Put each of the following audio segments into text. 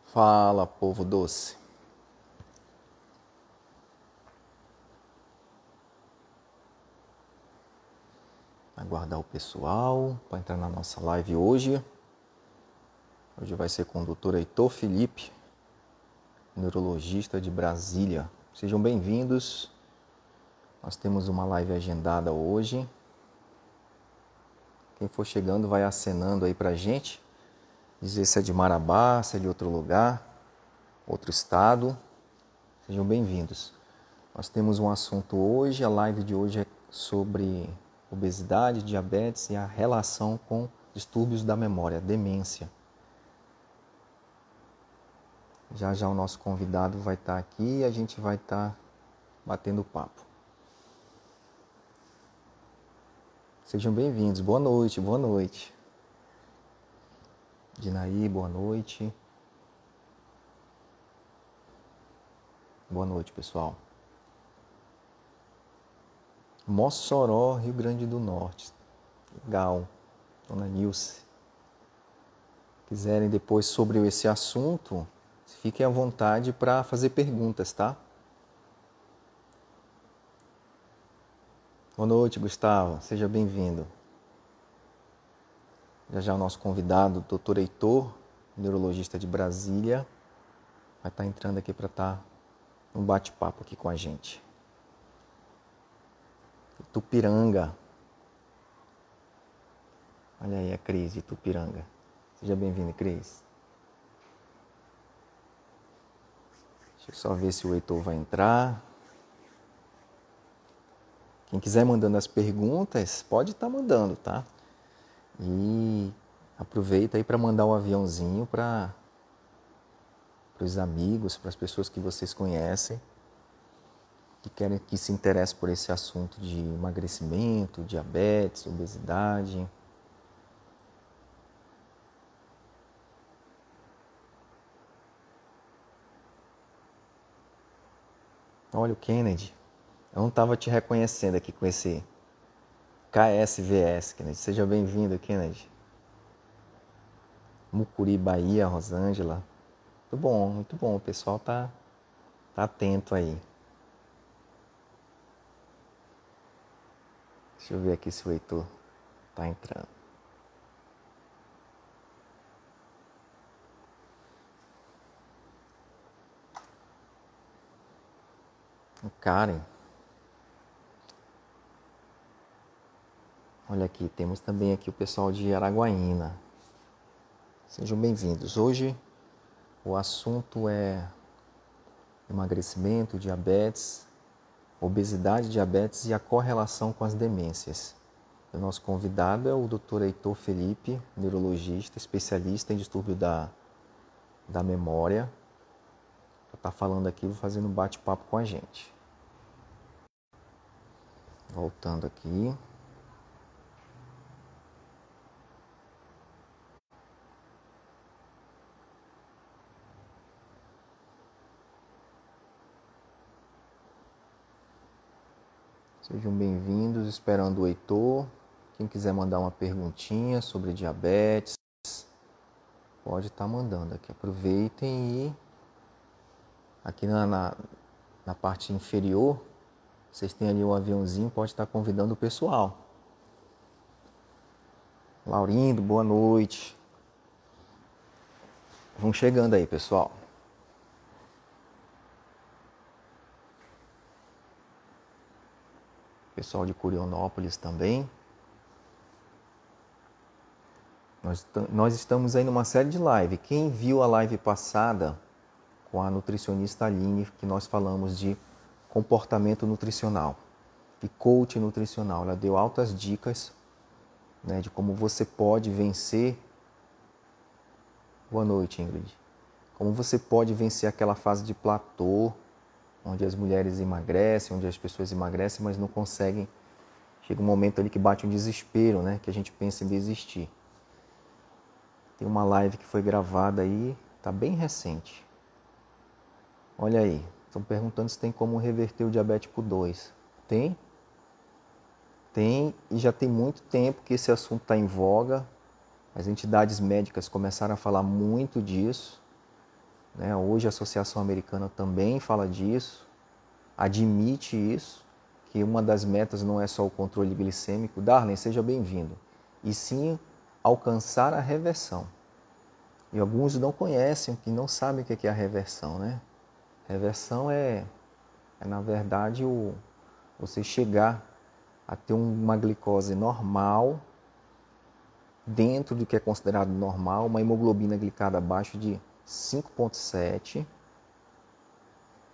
Fala, povo doce. Aguardar o pessoal para entrar na nossa live hoje. Hoje vai ser com o Dr. Heitor Felipe, neurologista de Brasília. Sejam bem-vindos. Nós temos uma live agendada hoje. Quem for chegando vai acenando aí pra gente. Dizer se é de Marabá, se é de outro lugar, outro estado. Sejam bem-vindos. Nós temos um assunto hoje, a live de hoje é sobre obesidade, diabetes e a relação com distúrbios da memória, demência. Já já o nosso convidado vai estar aqui e a gente vai estar batendo papo. Sejam bem-vindos, boa noite, boa noite. Dinaí, boa noite. Boa noite, pessoal. Mossoró, Rio Grande do Norte. Legal. Dona Nilce. Quiserem depois sobre esse assunto, fiquem à vontade para fazer perguntas, tá? Boa noite, Gustavo. Seja bem-vindo. Já já o nosso convidado, Dr. Heitor, neurologista de Brasília, vai estar entrando aqui para estar um bate-papo aqui com a gente. Itupiranga. Olha aí a Cris de Itupiranga. Seja bem-vinda, Cris. Deixa eu só ver se o Heitor vai entrar. Quem quiser mandando as perguntas, pode estar mandando, tá? E aproveita aí para mandar um aviãozinho para os amigos, para as pessoas que vocês conhecem, que se interessem por esse assunto de emagrecimento, diabetes, obesidade. Olha o Kennedy. Eu não estava te reconhecendo aqui com esse KSVS, Kennedy. Seja bem-vindo, Kennedy. Mucuri, Bahia, Rosângela. Muito bom, muito bom. O pessoal tá atento aí. Deixa eu ver aqui se o Heitor tá entrando. O Karen. Olha aqui, temos também aqui o pessoal de Araguaína. Sejam bem-vindos. Hoje o assunto é emagrecimento, diabetes, obesidade, diabetes e a correlação com as demências. O nosso convidado é o Dr. Heitor Felipe, neurologista, especialista em distúrbio da memória. Está falando aqui, fazendo um bate-papo com a gente. Voltando aqui. Sejam bem-vindos, esperando o Heitor. Quem quiser mandar uma perguntinha sobre diabetes, pode estar mandando aqui. Aproveitem e aqui na parte inferior, vocês têm ali um aviãozinho, pode estar convidando o pessoal. Laurindo, boa noite. Vão chegando aí, pessoal. Pessoal de Curionópolis também. Nós estamos aí numa série de live. Quem viu a live passada com a nutricionista Aline, que nós falamos de comportamento nutricional e coach nutricional, ela deu altas dicas, né, de como você pode vencer. Boa noite, Ingrid. Como você pode vencer aquela fase de platô, onde as mulheres emagrecem, onde as pessoas emagrecem, mas não conseguem. Chega um momento ali que bate um desespero, né? Que a gente pensa em desistir. Tem uma live que foi gravada aí, está bem recente. Olha aí, estão perguntando se tem como reverter o diabetes tipo 2. Tem? Tem, e já tem muito tempo que esse assunto está em voga. As entidades médicas começaram a falar muito disso. né? Hoje a Associação Americana também fala disso, admite isso, que uma das metas não é só o controle glicêmico. Darlen, seja bem-vindo. E sim alcançar a reversão. E alguns não conhecem, que não sabem o que é a reversão, né? Reversão na verdade, você chegar a ter uma glicose normal, dentro do que é considerado normal, uma hemoglobina glicada abaixo de 5,7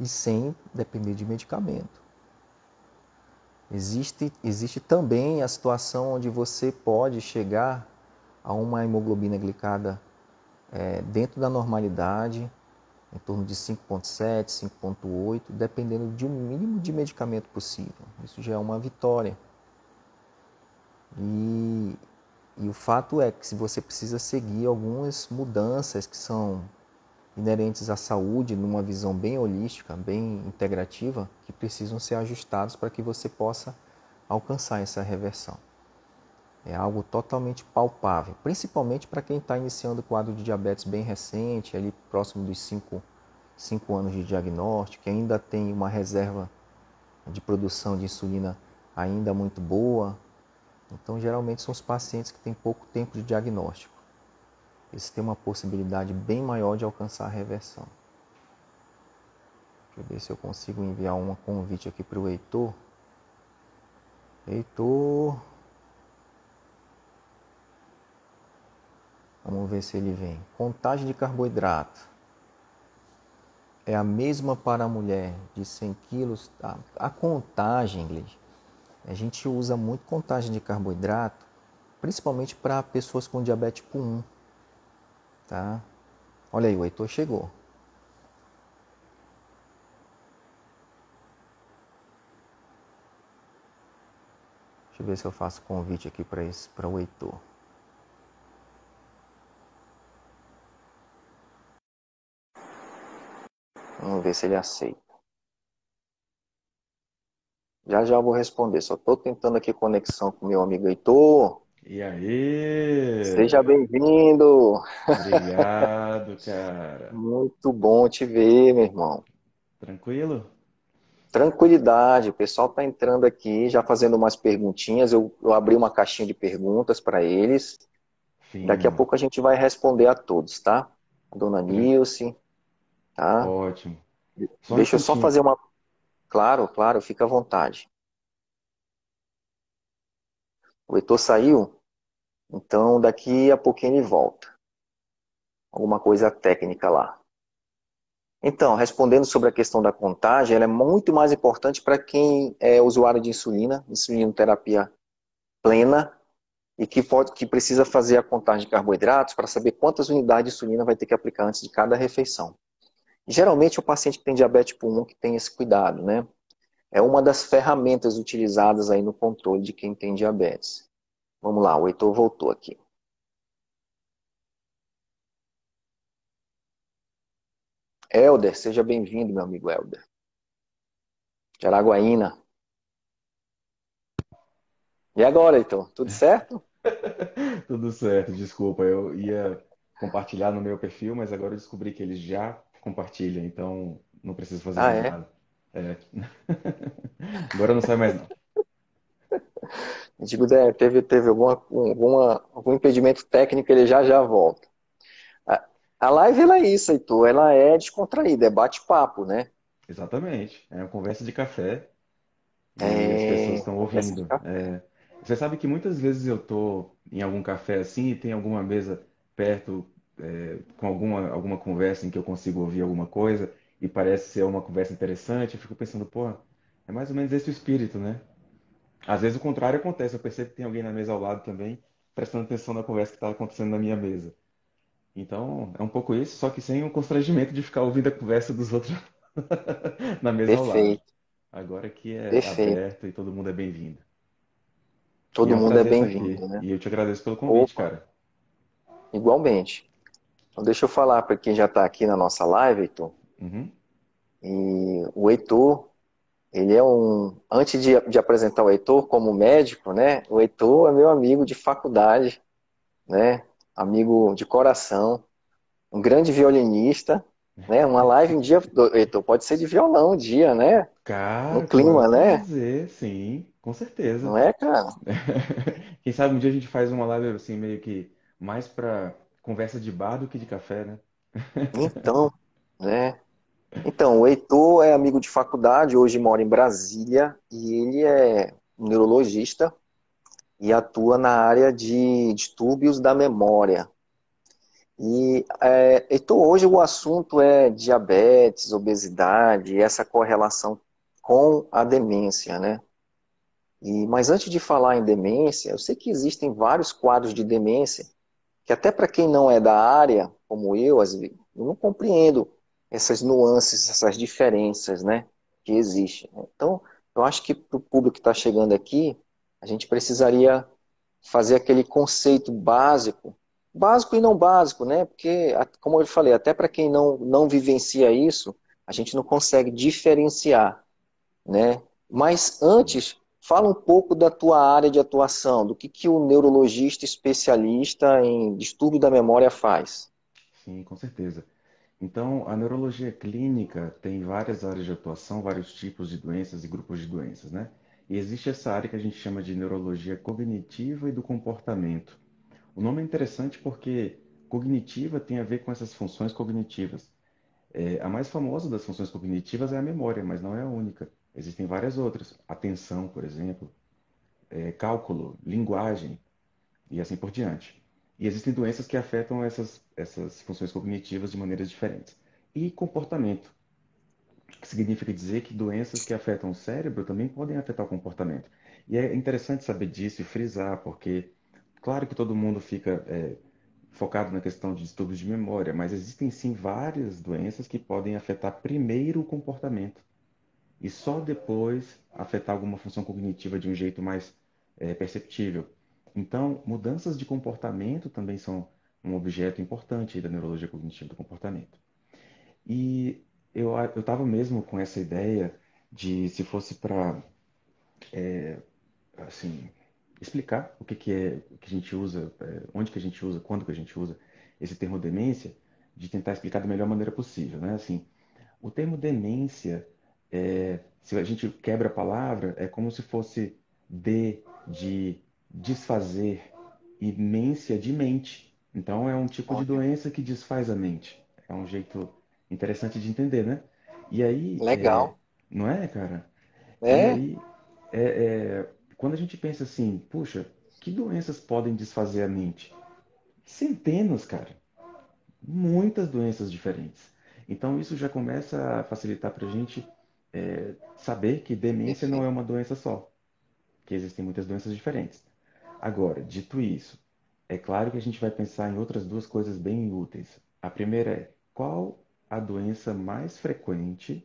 e sem depender de medicamento. Existe também a situação onde você pode chegar a uma hemoglobina glicada dentro da normalidade, em torno de 5,7, 5,8, dependendo de um mínimo de medicamento possível. Isso já é uma vitória. E o fato é que se você precisa seguir algumas mudanças que são inerentes à saúde, numa visão bem holística, bem integrativa, que precisam ser ajustados para que você possa alcançar essa reversão. É algo totalmente palpável, principalmente para quem está iniciando o quadro de diabetes bem recente, ali próximo dos 5 anos de diagnóstico, que ainda tem uma reserva de produção de insulina ainda muito boa. Então, geralmente são os pacientes que têm pouco tempo de diagnóstico. Eles têm uma possibilidade bem maior de alcançar a reversão. Deixa eu ver se eu consigo enviar um convite aqui para o Heitor. Heitor... Vamos ver se ele vem. Contagem de carboidrato. É a mesma para a mulher de 100 quilos. A contagem, inglês, a gente usa muito contagem de carboidrato, principalmente para pessoas com diabetes tipo 1. Tá? Olha aí, o Heitor chegou. Deixa eu ver se eu faço convite aqui para o Heitor. Vamos ver se ele aceita. Já já eu vou responder. Só estou tentando aqui conexão com meu amigo Heitor. E aí? Seja bem-vindo. Obrigado, cara. Muito bom te ver, meu irmão. Tranquilo? Tranquilidade. O pessoal está entrando aqui, já fazendo umas perguntinhas. Eu abri uma caixinha de perguntas para eles. Daqui a Fino. pouco a gente vai responder a todos, tá? A dona Tran- Nilce, tá? Ótimo. Só um Deixa eu só instantinho. fazer uma... Claro, claro, fica à vontade. O Heitor saiu, então daqui a pouquinho ele volta. Alguma coisa técnica lá. Então, respondendo sobre a questão da contagem, ela é muito mais importante para quem é usuário de insulina, insulinoterapia plena, e que precisa fazer a contagem de carboidratos para saber quantas unidades de insulina vai ter que aplicar antes de cada refeição. Geralmente, o paciente que tem diabetes tipo 1 que tem esse cuidado, né? É uma das ferramentas utilizadas aí no controle de quem tem diabetes. Vamos lá, o Heitor voltou aqui. Helder, seja bem-vindo, meu amigo Helder. De Araguaína. E agora, Heitor, tudo certo? Tudo certo, desculpa. Eu ia compartilhar no meu perfil, mas agora eu descobri que ele já compartilha, então não preciso fazer Ah, mais é? nada. É. Agora não sai mais não. Eu digo, teve algum impedimento técnico, ele já já volta. A, a live, ela é isso, Heitor, ela é descontraída, é bate-papo, né? Exatamente. É uma conversa de café e as pessoas É estão conversa de ouvindo. café. Você sabe que muitas vezes eu tô em algum café assim e tem alguma mesa perto com alguma conversa em que eu consigo ouvir alguma coisa e parece ser uma conversa interessante, eu fico pensando, pô, é mais ou menos esse o espírito, né? Às vezes o contrário acontece, eu percebo que tem alguém na mesa ao lado também prestando atenção na conversa que está acontecendo na minha mesa. Então, é um pouco isso, só que sem o constrangimento de ficar ouvindo a conversa dos outros na mesa ao lado. Perfeito, Agora que é perfeito. aberto e todo mundo é bem-vindo. E é Todo um mundo é prazer estar aqui. bem-vindo, né? E eu te agradeço pelo convite, Opa, cara. igualmente. Então, deixa eu falar para quem já está aqui na nossa live, Heitor. Uhum. E o Heitor, ele é um. Antes de apresentar o Heitor como médico, né? O Heitor é meu amigo de faculdade, né? Amigo de coração, um grande violinista, né? Uma live um dia, Heitor, pode ser de violão um dia, né? No Cara, clima, pode né? dizer, sim, com certeza. Não é, cara? Quem sabe um dia a gente faz uma live assim, meio que mais pra conversa de bar do que de café, né? Então, né? Então, o Heitor é amigo de faculdade, hoje mora em Brasília e ele é neurologista e atua na área de distúrbios da memória. E, Heitor, hoje o assunto é diabetes, obesidade, essa correlação com a demência, né? Mas antes de falar em demência, eu sei que existem vários quadros de demência que até para quem não é da área, como eu, às vezes, eu não compreendo essas nuances, essas diferenças, né, que existem. Então, eu acho que para o público que está chegando aqui, a gente precisaria fazer aquele conceito básico, básico e não básico, né? Porque, como eu falei, até para quem não vivencia isso, a gente não consegue diferenciar, né? Mas antes, fala um pouco da tua área de atuação, do que o neurologista especialista em distúrbio da memória faz. Sim, com certeza. Então, a neurologia clínica tem várias áreas de atuação, vários tipos de doenças e grupos de doenças, né? E existe essa área que a gente chama de neurologia cognitiva e do comportamento. O nome é interessante porque cognitiva tem a ver com essas funções cognitivas. A mais famosa das funções cognitivas é a memória, mas não é a única. Existem várias outras. Atenção, por exemplo, cálculo, linguagem e assim por diante. E existem doenças que afetam essas funções cognitivas de maneiras diferentes. E comportamento, que significa dizer que doenças que afetam o cérebro também podem afetar o comportamento. E é interessante saber disso e frisar, porque claro que todo mundo fica focado na questão de distúrbios de memória, mas existem sim várias doenças que podem afetar primeiro o comportamento e só depois afetar alguma função cognitiva de um jeito mais perceptível. Então, mudanças de comportamento também são um objeto importante aí da neurologia cognitiva do comportamento. E eu estava mesmo com essa ideia de, se fosse para, assim, explicar o que, que é o que a gente usa, onde que a gente usa, quando que a gente usa esse termo demência, de tentar explicar da melhor maneira possível, né? Assim, o termo demência, se a gente quebra a palavra, é como se fosse de desfazer e mência de mente. Então é um tipo de Olha, doença que desfaz a mente. É um jeito interessante de entender, né? E aí, legal. não é, cara? E É, aí, quando a gente pensa assim, puxa, que doenças podem desfazer a mente? Centenas, cara. Muitas doenças diferentes. Então, isso já começa a facilitar para a gente saber que demência não é perfeito. uma doença só, que existem muitas doenças diferentes. Agora, dito isso, é claro que a gente vai pensar em outras duas coisas bem úteis. A primeira é qual a doença mais frequente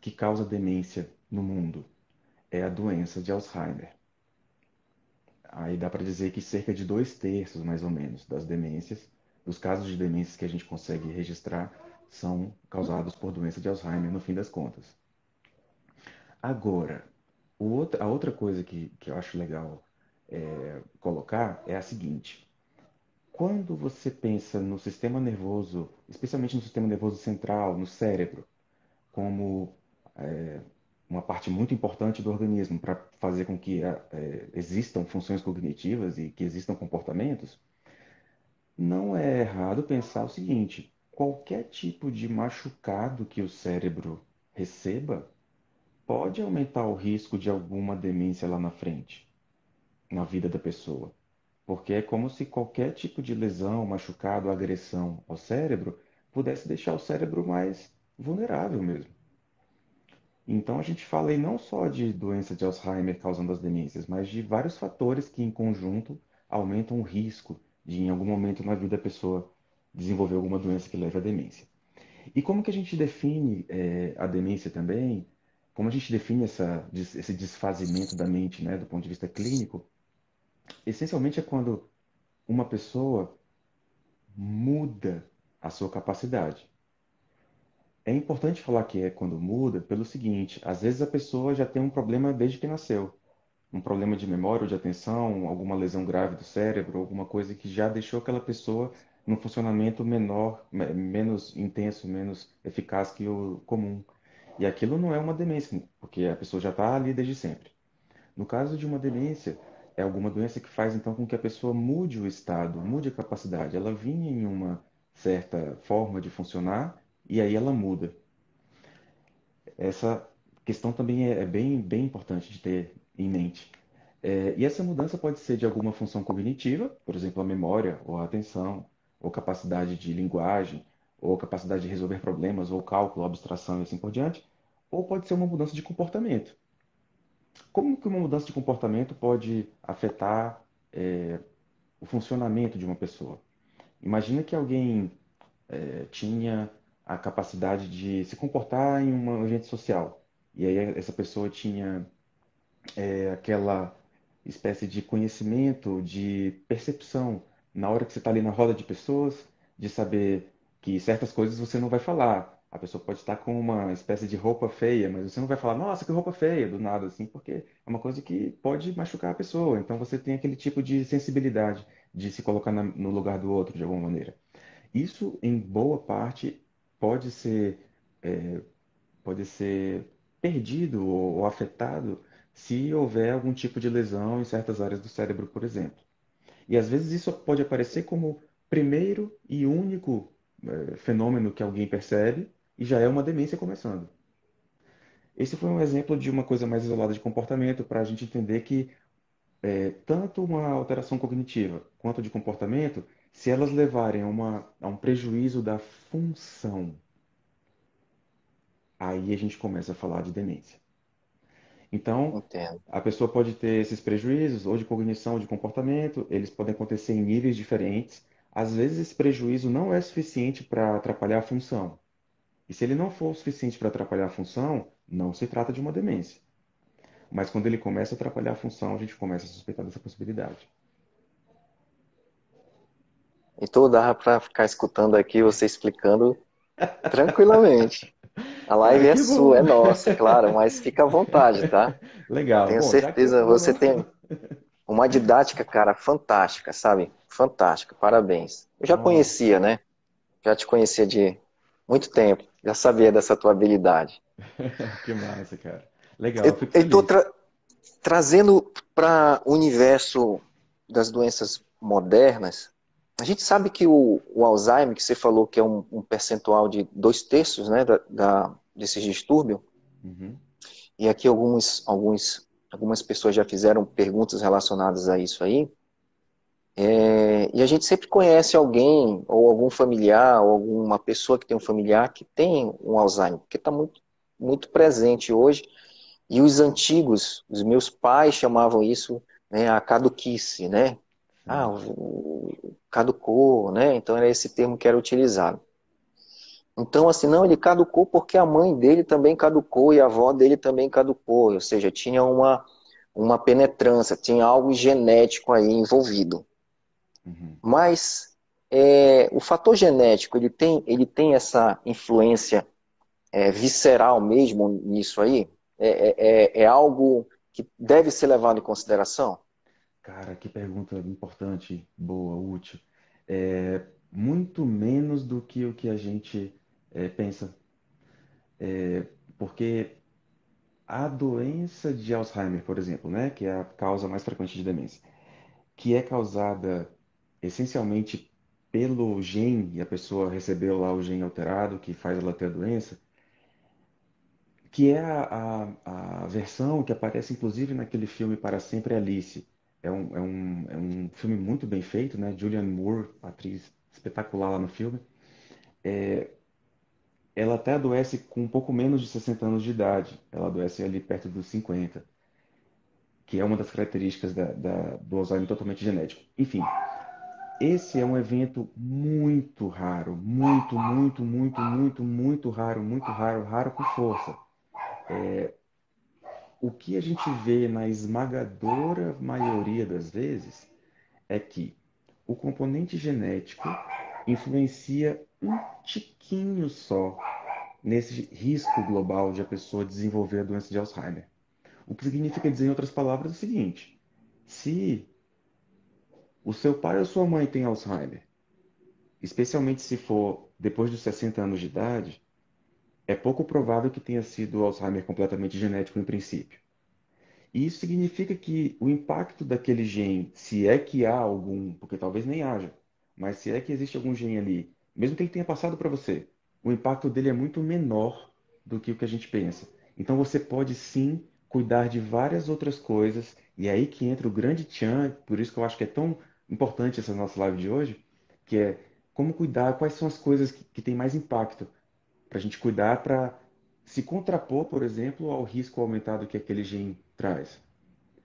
que causa demência no mundo? É a doença de Alzheimer. Aí dá para dizer que cerca de 2/3, mais ou menos, das demências, dos casos de demências que a gente consegue registrar, são causados por doença de Alzheimer, no fim das contas. Agora, a outra coisa que eu acho legal colocar é a seguinte: quando você pensa no sistema nervoso, especialmente no sistema nervoso central, no cérebro, como uma parte muito importante do organismo para fazer com que existam funções cognitivas e que existam comportamentos, não é errado pensar o seguinte: qualquer tipo de machucado que o cérebro receba pode aumentar o risco de alguma demência lá na frente, na vida da pessoa. Porque é como se qualquer tipo de lesão, machucado, agressão ao cérebro pudesse deixar o cérebro mais vulnerável mesmo. Então a gente fala aí não só de doença de Alzheimer causando as demências, mas de vários fatores que em conjunto aumentam o risco de em algum momento na vida a pessoa desenvolver alguma doença que leve à demência. E como que a gente define a demência também? Como a gente define esse desfazimento da mente, né, do ponto de vista clínico? Essencialmente é quando uma pessoa muda a sua capacidade. É importante falar que é quando muda pelo seguinte: às vezes a pessoa já tem um problema desde que nasceu, um problema de memória ou de atenção, alguma lesão grave do cérebro, alguma coisa que já deixou aquela pessoa num funcionamento menor, menos intenso, menos eficaz que o comum. E aquilo não é uma demência, porque a pessoa já está ali desde sempre. No caso de uma demência, é alguma doença que faz então com que a pessoa mude o estado, mude a capacidade. Ela vinha em uma certa forma de funcionar e aí ela muda. Essa questão também é bem importante de ter em mente. E essa mudança pode ser de alguma função cognitiva, por exemplo, a memória, ou a atenção, ou capacidade de linguagem, ou capacidade de resolver problemas, ou cálculo, abstração e assim por diante, ou pode ser uma mudança de comportamento. Como que uma mudança de comportamento pode afetar o funcionamento de uma pessoa? Imagina que alguém tinha a capacidade de se comportar em um ambiente social, e aí essa pessoa tinha aquela espécie de conhecimento, de percepção, na hora que você está ali na roda de pessoas, de saber que certas coisas você não vai falar. A pessoa pode estar com uma espécie de roupa feia, mas você não vai falar, nossa, que roupa feia, do nada, assim, porque é uma coisa que pode machucar a pessoa. Então você tem aquele tipo de sensibilidade de se colocar no lugar do outro, de alguma maneira. Isso, em boa parte, pode ser é, pode ser perdido ou afetado se houver algum tipo de lesão em certas áreas do cérebro, por exemplo. E às vezes isso pode aparecer como primeiro e único fenômeno que alguém percebe e já é uma demência começando. Esse foi um exemplo de uma coisa mais isolada de comportamento para a gente entender que tanto uma alteração cognitiva quanto de comportamento, se elas levarem a um prejuízo da função, aí a gente começa a falar de demência. Então, Entendo. a pessoa pode ter esses prejuízos, ou de cognição, ou de comportamento, eles podem acontecer em níveis diferentes. Às vezes, esse prejuízo não é suficiente para atrapalhar a função. E se ele não for o suficiente para atrapalhar a função, não se trata de uma demência. Mas quando ele começa a atrapalhar a função, a gente começa a suspeitar dessa possibilidade. Então dava para ficar escutando aqui você explicando tranquilamente. A Ah, live é que sua, bom! é nossa, claro, mas fica à vontade, tá? Legal. Tenho Bom, já que certeza, o você nosso. tem uma didática, cara, fantástica, sabe? Fantástica, parabéns. Eu já Oh, conhecia, né? Já te conhecia de muito tempo, já sabia dessa tua habilidade. que massa, cara. Legal, eu Eu fico estou feliz. trazendo para o universo das doenças modernas. A gente sabe que o Alzheimer, que você falou que é um percentual de 2/3, né, desses distúrbios, Uhum, e aqui algumas pessoas já fizeram perguntas relacionadas a isso aí. E a gente sempre conhece alguém, ou algum familiar, ou alguma pessoa que tem um familiar que tem um Alzheimer, porque está muito presente hoje. E os antigos, os meus pais chamavam isso, né, a caduquice, né? Ah, sim. caducou, né? Então era esse termo que era utilizado. Então, assim, não, ele caducou porque a mãe dele também caducou e a avó dele também caducou. Ou seja, tinha uma penetrância, tinha algo genético aí envolvido. Uhum. Mas o fator genético, ele tem essa influência visceral mesmo nisso aí? É algo que deve ser levado em consideração? Cara, que pergunta importante, boa, útil. É muito menos do que o que a gente pensa. Porque a doença de Alzheimer, por exemplo, né, que é a causa mais frequente de demência, que é causada essencialmente pelo gene, e a pessoa recebeu lá o gene alterado que faz ela ter a doença, que é a versão que aparece inclusive naquele filme Para Sempre Alice. É um filme muito bem feito, né? Julianne Moore, atriz espetacular lá no filme. Ela até adoece com um pouco menos de 60 anos de idade. Ela adoece ali perto dos 50, que é uma das características do Alzheimer totalmente genético. Enfim, esse é um evento muito raro, muito raro, raro com força. O que a gente vê na esmagadora maioria das vezes é que o componente genético influencia um tiquinho só nesse risco global de a pessoa desenvolver a doença de Alzheimer. O que significa dizer, em outras palavras, o seguinte: se o seu pai ou sua mãe tem Alzheimer especialmente se for depois dos 60 anos de idade, é pouco provável que tenha sido Alzheimer completamente genético em princípio. E isso significa que o impacto daquele gene, se é que há algum, porque talvez nem haja, mas se é que existe algum gene ali, mesmo que ele tenha passado para você, o impacto dele é muito menor do que o que a gente pensa. Então você pode sim cuidar de várias outras coisas, e é aí que entra o grande tchan, por isso que eu acho que é tão importante essa nossa live de hoje, que é como cuidar, quais são as coisas que têm mais impacto para a gente cuidar para se contrapor, por exemplo, ao risco aumentado que aquele gene traz.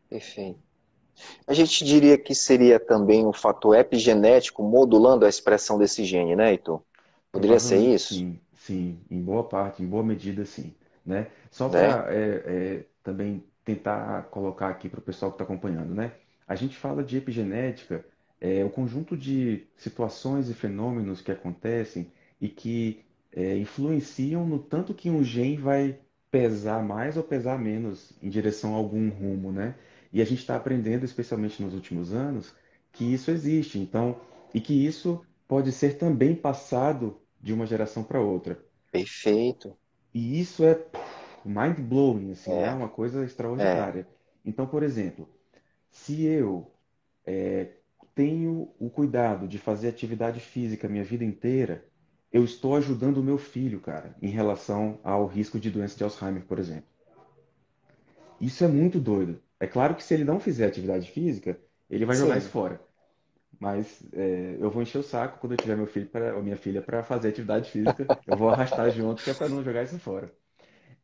Perfeito. A gente diria que seria também um fator epigenético modulando a expressão desse gene, né, Heitor? Poderia ser Provavelmente isso? sim, sim, em boa parte, em boa medida sim, né? Só Né? para também tentar colocar aqui para o pessoal que está acompanhando, né? A gente fala de epigenética, o conjunto de situações e fenômenos que acontecem e que influenciam no tanto que um gene vai pesar mais ou pesar menos em direção a algum rumo, né? E a gente está aprendendo, especialmente nos últimos anos, que isso existe, então, e que isso pode ser também passado de uma geração para outra. Perfeito. E isso é mind-blowing, assim, é É, uma coisa é. extraordinária. Então, por exemplo, se eu tenho o cuidado de fazer atividade física a minha vida inteira, eu estou ajudando o meu filho, cara, em relação ao risco de doença de Alzheimer, por exemplo. Isso é muito doido. É claro que se ele não fizer atividade física, ele vai jogar isso Sim, fora. Mas eu vou encher o saco quando eu tiver meu filho ou minha filha para fazer atividade física. Eu vou arrastar junto, que é para não jogar isso fora.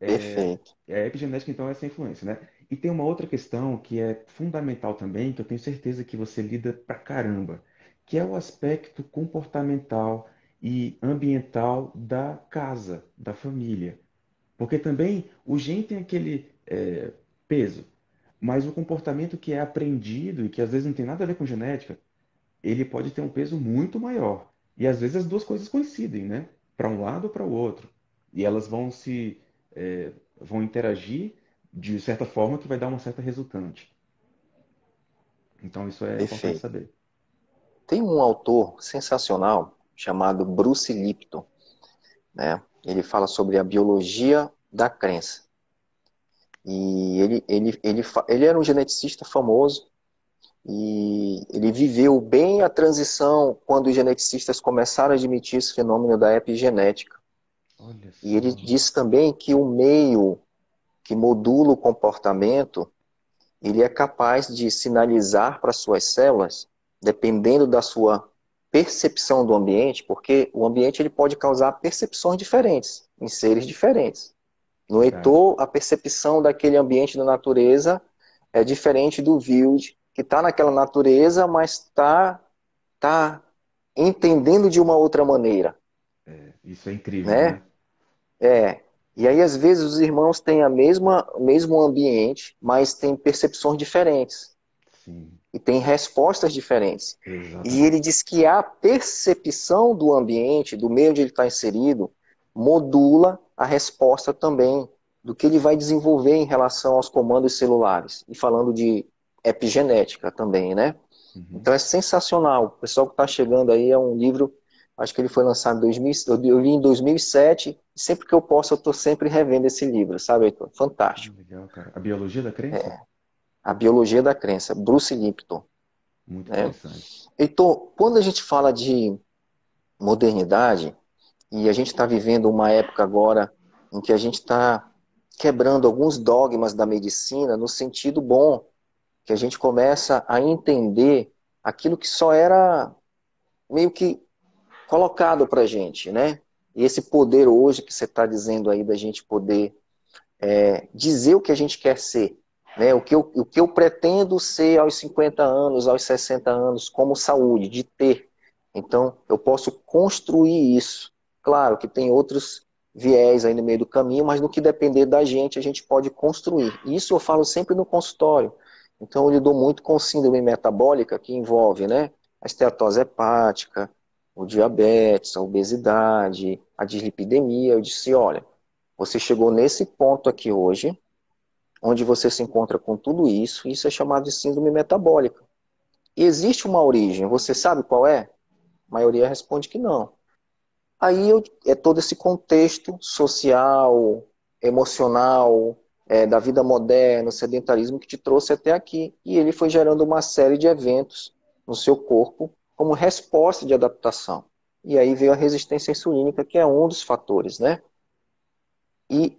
É, perfeito. a epigenética, então, é essa influência, né? E tem uma outra questão que é fundamental também, que eu tenho certeza que você lida pra caramba, que é o aspecto comportamental e ambiental da casa, da família. Porque também o gene tem aquele peso, mas o comportamento que é aprendido e que às vezes não tem nada a ver com genética, ele pode ter um peso muito maior. E às vezes as duas coisas coincidem, né? Para um lado ou para o outro. E elas vão interagir de certa forma que vai dar uma certa resultante. Então isso é importante Perfeito. saber. Tem um autor sensacional chamado Bruce Lipton, né? Ele fala sobre a biologia da crença. E ele era um geneticista famoso e ele viveu bem a transição quando os geneticistas começaram a admitir esse fenômeno da epigenética. Olha E ele só. disse também que o meio que modula o comportamento, ele é capaz de sinalizar para suas células, dependendo da sua percepção do ambiente, porque o ambiente ele pode causar percepções diferentes em seres diferentes. No Verdade. Heitor, a percepção daquele ambiente da natureza é diferente do Wild, que está naquela natureza, mas tá entendendo de uma outra maneira, Isso é incrível, né? né? É. E aí, às vezes, os irmãos têm o mesmo ambiente, mas têm percepções diferentes Sim, e têm respostas diferentes. E ele exatamente. diz que a percepção do ambiente, do meio onde ele está inserido, modula a resposta também do que ele vai desenvolver em relação aos comandos celulares. E falando de epigenética também, né? Uhum. Então é sensacional. O pessoal que está chegando aí é um livro, acho que ele foi lançado em 2000, eu li em 2007, e sempre que eu posso eu estou sempre revendo esse livro, sabe, Heitor? Fantástico. Legal, cara. A biologia da crença? A Biologia da Crença, Bruce Lipton, Muito né? interessante. Heitor, quando a gente fala de modernidade, e a gente está vivendo uma época agora em que a gente está quebrando alguns dogmas da medicina no sentido bom, que a gente começa a entender aquilo que só era meio que colocado para a gente, né? E esse poder hoje que você está dizendo aí da gente poder dizer o que a gente quer ser, né? O que eu pretendo ser aos 50 anos, aos 60 anos, como saúde, de ter. Então, eu posso construir isso. Claro que tem outros viés aí no meio do caminho, mas no que depender da gente, a gente pode construir. E isso eu falo sempre no consultório. Então, eu lido muito com síndrome metabólica, que envolve, né, a esteatose hepática, o diabetes, a obesidade, a dislipidemia. Eu disse, olha, você chegou nesse ponto aqui hoje, onde você se encontra com tudo isso, e isso é chamado de síndrome metabólica. E existe uma origem, você sabe qual é? maioria responde que não. Aí é todo esse contexto social, emocional, da vida moderna, o sedentarismo que te trouxe até aqui. E ele foi gerando uma série de eventos no seu corpo como resposta de adaptação. E aí veio a resistência insulínica, que é um dos fatores, né? E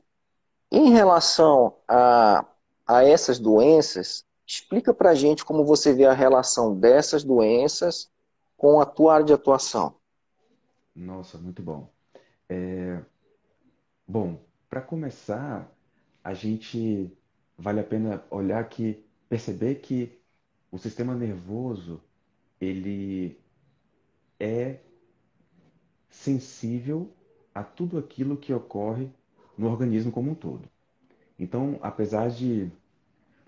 em relação a essas doenças, explica pra gente como você vê a relação dessas doenças com a tua área de atuação. Nossa, muito bom. Bom, para começar, a gente vale a pena olhar que perceber que o sistema nervoso ele é sensível a tudo aquilo que ocorre no organismo como um todo. Então, apesar de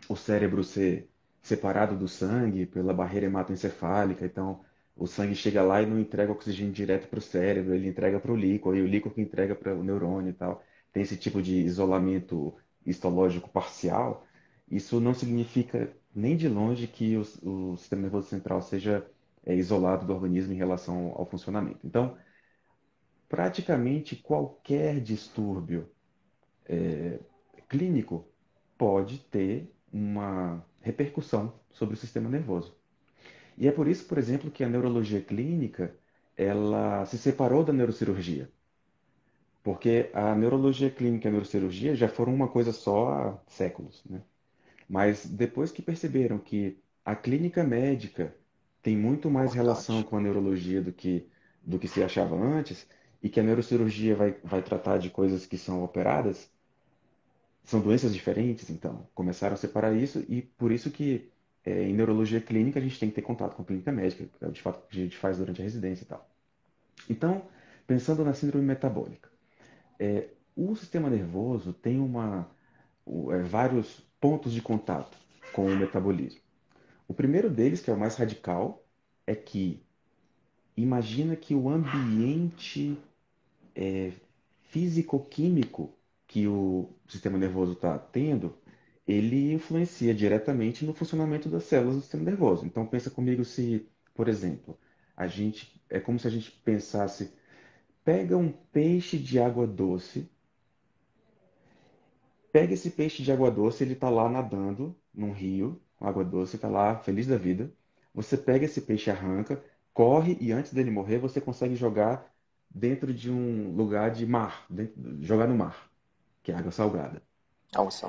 o cérebro ser separado do sangue pela barreira hematoencefálica, então o sangue chega lá e não entrega oxigênio direto para o cérebro, ele entrega para o líquor, e o líquor que entrega para o neurônio e tal. Tem esse tipo de isolamento histológico parcial. Isso não significa nem de longe que o sistema nervoso central seja isolado do organismo em relação ao funcionamento. Então, praticamente qualquer distúrbio clínico pode ter uma repercussão sobre o sistema nervoso. E é por isso, por exemplo, que a neurologia clínica ela se separou da neurocirurgia, porque a neurologia clínica e a neurocirurgia já foram uma coisa só há séculos, né? Mas depois que perceberam que a clínica médica tem muito mais relação Importante. com a neurologia do que se achava antes, e que a neurocirurgia vai tratar de coisas que são operadas, são doenças diferentes, então começaram a separar isso e por isso que em neurologia clínica a gente tem que ter contato com a clínica médica, que é de fato o que a gente faz durante a residência e tal. Então, pensando na síndrome metabólica, o sistema nervoso tem vários pontos de contato com o metabolismo. O primeiro deles, que é o mais radical, é que imagina que o ambiente físico-químico que o sistema nervoso está tendo, ele influencia diretamente no funcionamento das células do sistema nervoso. Então pensa comigo se, por exemplo, é como se a gente pensasse, pega um peixe de água doce, pega esse peixe de água doce, ele está lá nadando num rio, com água doce, está lá feliz da vida. Você pega esse peixe, arranca, corre e antes dele morrer você consegue jogar dentro de um lugar de mar, jogar no mar, que é água salgada. Alça,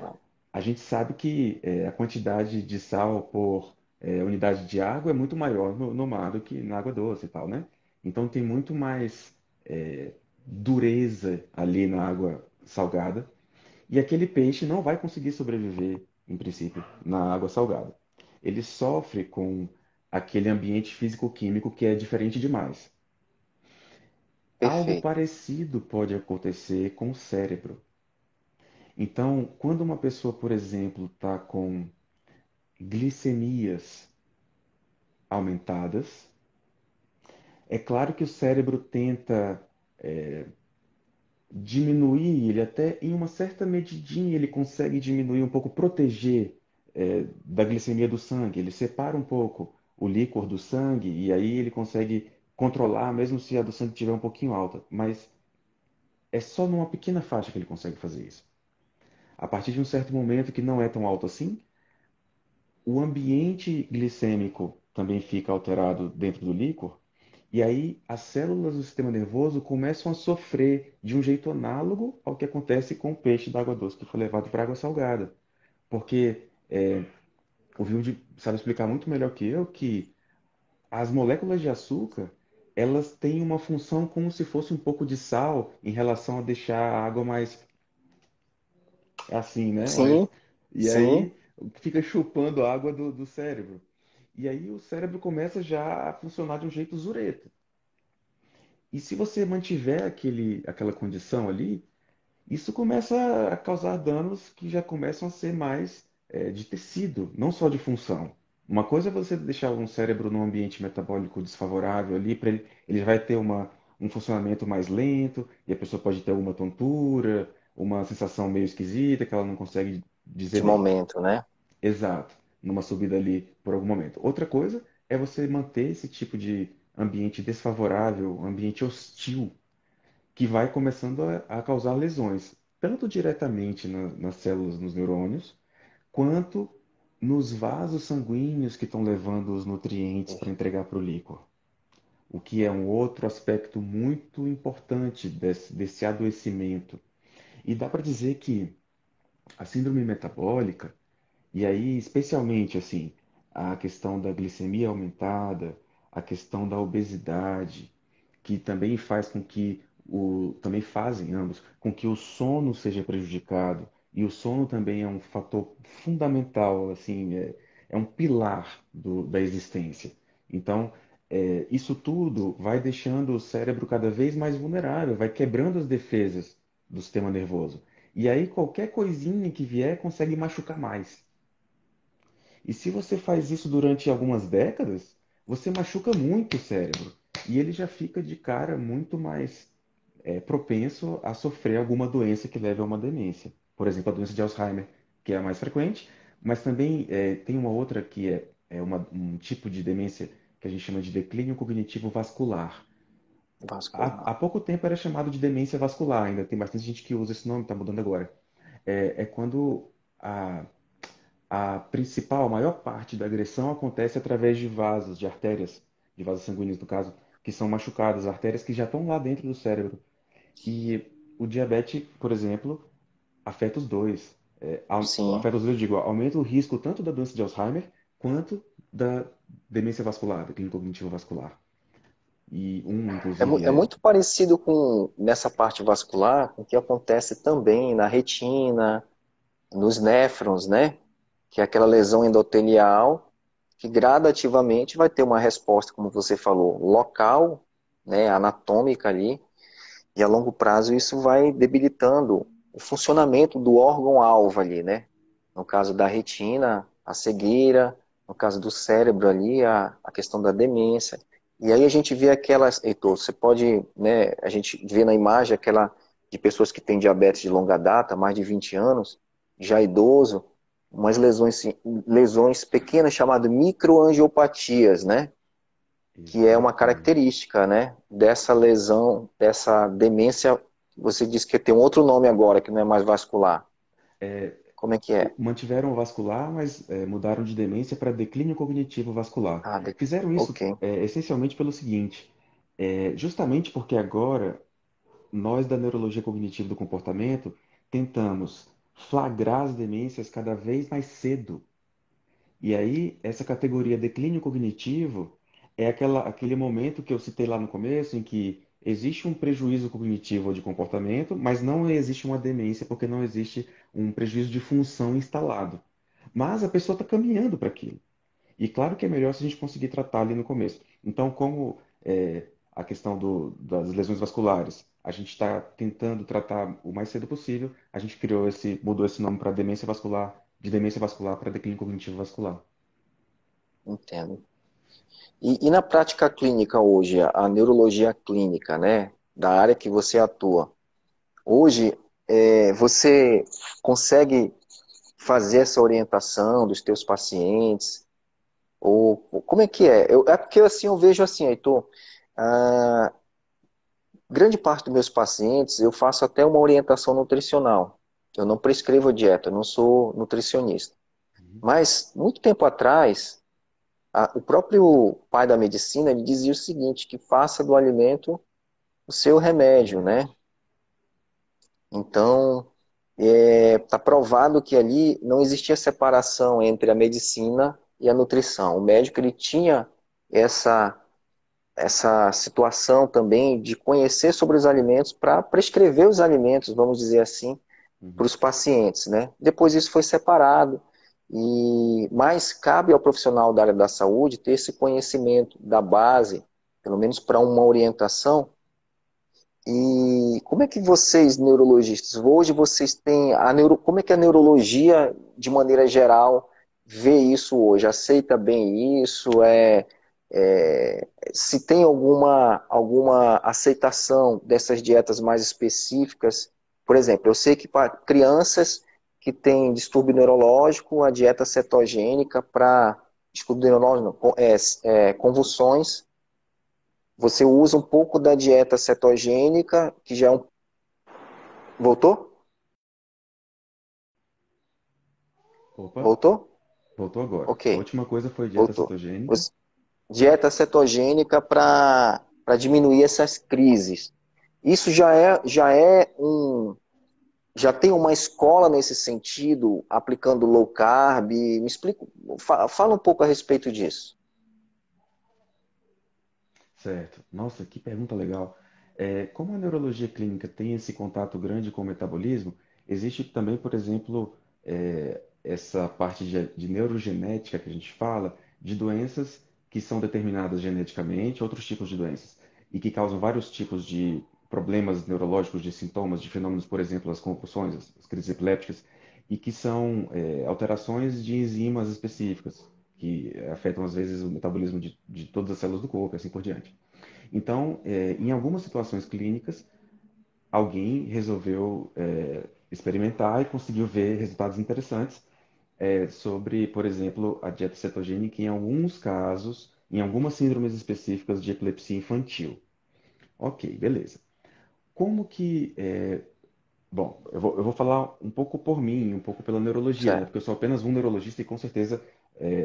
A gente sabe que a quantidade de sal por unidade de água é muito maior no mar do que na água doce e tal, né? Então tem muito mais dureza ali na água salgada e aquele peixe não vai conseguir sobreviver, em princípio, na água salgada. Ele sofre com aquele ambiente físico-químico que é diferente demais. Algo perfeito. parecido pode acontecer com o cérebro. Então, quando uma pessoa, por exemplo, está com glicemias aumentadas, é claro que o cérebro tenta diminuir, ele até em uma certa medidinha ele consegue diminuir um pouco, proteger da glicemia do sangue. Ele separa um pouco o líquor do sangue e aí ele consegue controlar, mesmo se a do sangue estiver um pouquinho alta. Mas é só numa pequena faixa que ele consegue fazer isso. A partir de um certo momento que não é tão alto assim, o ambiente glicêmico também fica alterado dentro do líquor, e aí as células do sistema nervoso começam a sofrer de um jeito análogo ao que acontece com o peixe da água doce que foi levado para a água salgada. Porque o Vilde sabe explicar muito melhor que eu que as moléculas de açúcar elas têm uma função como se fosse um pouco de sal em relação a deixar a água mais assim, né? Sim, E sim, aí fica chupando a água do cérebro. E aí o cérebro começa já a funcionar de um jeito zureta. E se você mantiver aquela condição ali, isso começa a causar danos que já começam a ser mais de tecido, não só de função. Uma coisa é você deixar um cérebro num ambiente metabólico desfavorável ali, para ele vai ter um funcionamento mais lento, e a pessoa pode ter alguma tontura, uma sensação meio esquisita que ela não consegue dizer de bem. momento, né? Exato, numa subida ali por algum momento. Outra coisa é você manter esse tipo de ambiente desfavorável, ambiente hostil, que vai começando a causar lesões, tanto diretamente nas células, nos neurônios, quanto nos vasos sanguíneos que estão levando os nutrientes para entregar para o líquor. O que é um outro aspecto muito importante desse adoecimento. E dá para dizer que a síndrome metabólica, e aí especialmente assim, a questão da glicemia aumentada, a questão da obesidade, que também faz com que também fazem ambos com que o sono seja prejudicado. E o sono também é um fator fundamental, assim, é um pilar da existência. Então, isso tudo vai deixando o cérebro cada vez mais vulnerável, vai quebrando as defesas do sistema nervoso. E aí qualquer coisinha que vier consegue machucar mais. E se você faz isso durante algumas décadas, você machuca muito o cérebro. E ele já fica de cara muito mais propenso a sofrer alguma doença que leve a uma demência. Por exemplo, a doença de Alzheimer, que é a mais frequente, mas também tem uma outra que um tipo de demência que a gente chama de declínio cognitivo vascular. Há Vascular. pouco tempo era chamado de demência vascular, ainda tem bastante gente que usa esse nome, está mudando agora. É quando a, a principal, a maior parte da agressão acontece através de vasos, de artérias, de vasos sanguíneos, no caso, que são machucadas, artérias que já estão lá dentro do cérebro. E o diabetes, por exemplo, afeta os dois. Sim. Afeta os dois, eu digo, aumenta o risco tanto da doença de Alzheimer quanto da demência vascular, da clínica cognitivo vascular. E inclusive, É muito parecido com, nessa parte vascular, com o que acontece também na retina, nos néfrons, né? Que é aquela lesão endotelial que gradativamente vai ter uma resposta, como você falou, local, né, anatômica ali, e a longo prazo isso vai debilitando o funcionamento do órgão-alvo ali, né? No caso da retina, a cegueira, no caso do cérebro ali, a questão da demência. E aí a gente vê aquelas, Heitor, você pode, né, a gente vê na imagem aquela de pessoas que têm diabetes de longa data, mais de 20 anos, já idoso, umas lesões pequenas chamadas microangiopatias, né? Que é uma exatamente. característica, né, dessa lesão, dessa demência. Você disse que tem um outro nome agora, que não é mais vascular. Como é que é? Mantiveram o vascular, mas mudaram de demência para declínio cognitivo vascular. Ah, Fizeram isso ok. essencialmente pelo seguinte: justamente porque agora nós da neurologia cognitiva do comportamento tentamos flagrar as demências cada vez mais cedo. E aí, essa categoria declínio cognitivo é aquele momento que eu citei lá no começo, em que existe um prejuízo cognitivo ou de comportamento, mas não existe uma demência, porque não existe um prejuízo de função instalado. Mas a pessoa está caminhando para aquilo. E claro que é melhor se a gente conseguir tratar ali no começo. Então, como a questão das lesões vasculares, a gente está tentando tratar o mais cedo possível, a gente mudou esse nome para demência vascular, de demência vascular para declínio cognitivo vascular. Entendo. E na prática clínica hoje, a neurologia clínica, né, da área que você atua, hoje você consegue fazer essa orientação dos teus pacientes? Ou como é que é? É porque assim eu vejo assim, Heitor, a grande parte dos meus pacientes eu faço até uma orientação nutricional. Eu não prescrevo dieta, eu não sou nutricionista. Uhum. Mas muito tempo atrás o próprio pai da medicina ele dizia o seguinte, que faça do alimento o seu remédio, né? Remédio. Então, está provado que ali não existia separação entre a medicina e a nutrição. O médico ele tinha essa, essa situação também de conhecer sobre os alimentos para prescrever os alimentos, vamos dizer assim, para Uhum. os pacientes, né? Depois isso foi separado, mas cabe ao profissional da área da saúde ter esse conhecimento da base, pelo menos para uma orientação. E como é que vocês, neurologistas, hoje vocês têm como é que a neurologia, de maneira geral, vê isso hoje? Aceita bem isso? Se tem alguma aceitação dessas dietas mais específicas? Por exemplo, eu sei que para crianças que têm distúrbio neurológico, a dieta cetogênica para distúrbio neurológico, não, convulsões você usa um pouco da dieta cetogênica, que já é um... Voltou? Opa, Voltou? voltou agora. A Ok, última coisa foi dieta voltou. cetogênica. Dieta cetogênica para diminuir essas crises. Isso já tem uma escola nesse sentido, aplicando low carb. Me explica, fala um pouco a respeito disso. Certo. Nossa, que pergunta legal. Como a neurologia clínica tem esse contato grande com o metabolismo, existe também, por exemplo, essa parte de neurogenética que a gente fala, de doenças que são determinadas geneticamente, outros tipos de doenças, e que causam vários tipos de problemas neurológicos, de sintomas, de fenômenos, por exemplo, as convulsões, as crises epilépticas, e que são alterações de enzimas específicas, que afetam, às vezes, o metabolismo de todas as células do corpo e assim por diante. Então, em algumas situações clínicas, alguém resolveu experimentar e conseguiu ver resultados interessantes sobre, por exemplo, a dieta cetogênica em alguns casos, em algumas síndromes específicas de epilepsia infantil. Ok, beleza. Como que. Bom, eu vou falar um pouco por mim, um pouco pela neurologia, né? Certo. Porque eu sou apenas um neurologista e com certeza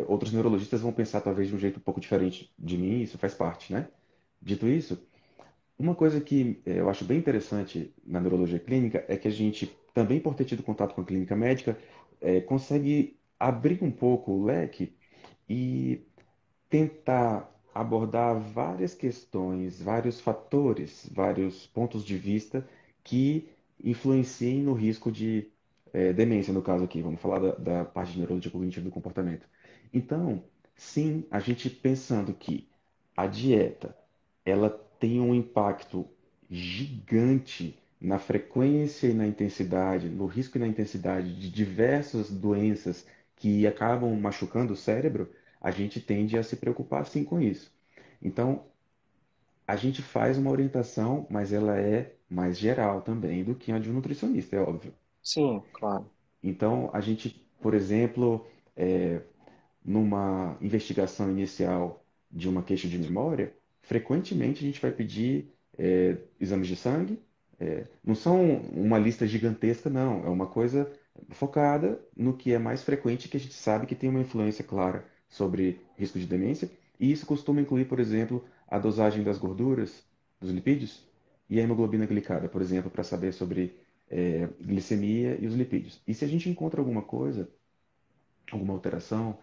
outros neurologistas vão pensar talvez de um jeito um pouco diferente de mim, isso faz parte, né? Dito isso, uma coisa que eu acho bem interessante na neurologia clínica é que a gente, também por ter tido contato com a clínica médica, consegue abrir um pouco o leque e tentar abordar várias questões, vários fatores, vários pontos de vista que influenciem no risco de demência, no caso aqui. Vamos falar da parte de neurologia cognitiva do comportamento. Então, sim, a gente pensando que a dieta ela tem um impacto gigante na frequência e na intensidade, no risco e na intensidade de diversas doenças que acabam machucando o cérebro, a gente tende a se preocupar sim com isso. Então, a gente faz uma orientação, mas ela é mais geral também do que a de um nutricionista, é óbvio. Sim, claro. Então, a gente, por exemplo, é, numa investigação inicial de uma queixa de memória, frequentemente a gente vai pedir exames de sangue. Não são uma lista gigantesca, não. É uma coisa focada no que é mais frequente, que a gente sabe que tem uma influência clara sobre risco de demência. E isso costuma incluir, por exemplo, a dosagem das gorduras, dos lipídios e a hemoglobina glicada, por exemplo, para saber sobre glicemia e os lipídios. E se a gente encontra alguma coisa, alguma alteração,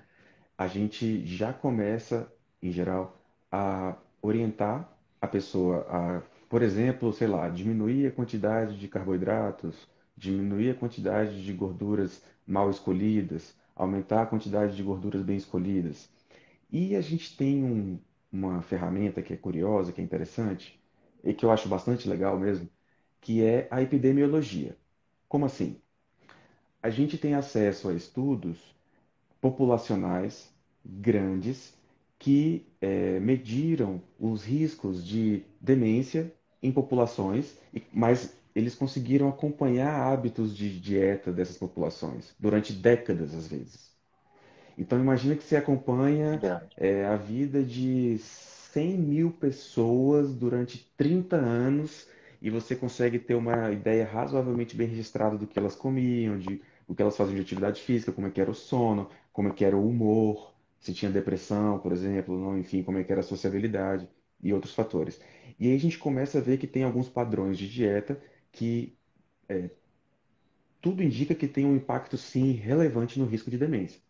a gente já começa, em geral, a orientar a pessoa a, por exemplo, sei lá, diminuir a quantidade de carboidratos, diminuir a quantidade de gorduras mal escolhidas, aumentar a quantidade de gorduras bem escolhidas. E a gente tem uma ferramenta que é curiosa, que é interessante, e que eu acho bastante legal mesmo, que é a epidemiologia. Como assim? A gente tem acesso a estudos populacionais grandes que mediram os riscos de demência em populações, mas eles conseguiram acompanhar hábitos de dieta dessas populações durante décadas, às vezes. Então, imagina que você acompanha Grande. a vida de 100 mil pessoas durante 30 anos e você consegue ter uma ideia razoavelmente bem registrada do que elas comiam, de o que elas faziam de atividade física, como é que era o sono, como é que era o humor, se tinha depressão, por exemplo, não, enfim, como é que era a sociabilidade e outros fatores. E aí a gente começa a ver que tem alguns padrões de dieta que tudo indica que tem um impacto, sim, relevante no risco de demência.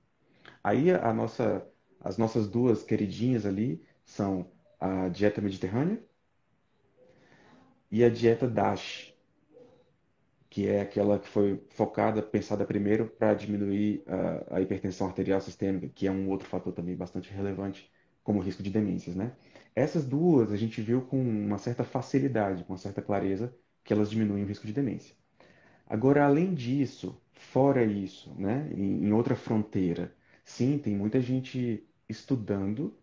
Aí as nossas duas queridinhas ali são a dieta mediterrânea e a dieta DASH, que é aquela que foi focada, pensada primeiro para diminuir a hipertensão arterial sistêmica, que é um outro fator também bastante relevante como risco de demências, né? Essas duas a gente viu com uma certa facilidade, com uma certa clareza, que elas diminuem o risco de demência. Agora, além disso, fora isso, né, em outra fronteira, sim, tem muita gente estudando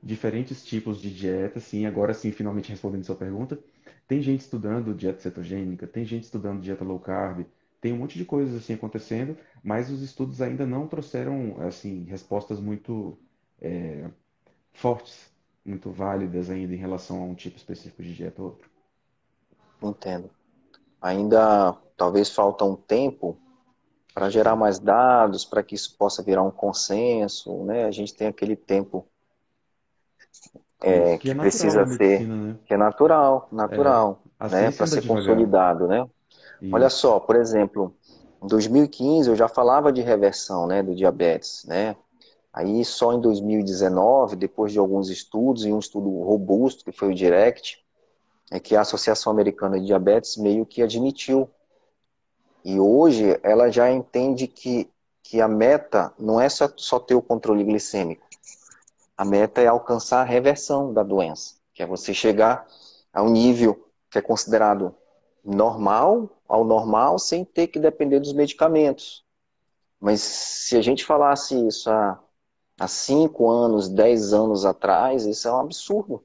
diferentes tipos de dieta, sim, agora sim, finalmente respondendo sua pergunta, tem gente estudando dieta cetogênica, tem gente estudando dieta low carb, tem um monte de coisas assim acontecendo, mas os estudos ainda não trouxeram assim respostas muito fortes, muito válidas ainda em relação a um tipo específico de dieta ou outro. Entendo. Ainda talvez falta um tempo para gerar mais dados, para que isso possa virar um consenso, né? A gente tem aquele tempo Isso, que é que natural precisa na ser, medicina, né? que é natural, É, natural, a né? ciência Para anda ser devagar. consolidado, né? Olha Isso. só, por exemplo, em 2015 eu já falava de reversão, né, do diabetes, né? Aí só em 2019, depois de alguns estudos, e um estudo robusto, que foi o DIRECT, é que a Associação Americana de Diabetes meio que admitiu. E hoje ela já entende que a meta não é só ter o controle glicêmico. A meta é alcançar a reversão da doença, que é você chegar a um nível que é considerado normal, ao normal, sem ter que depender dos medicamentos. Mas se a gente falasse isso há 5 anos, 10 anos atrás, isso é um absurdo,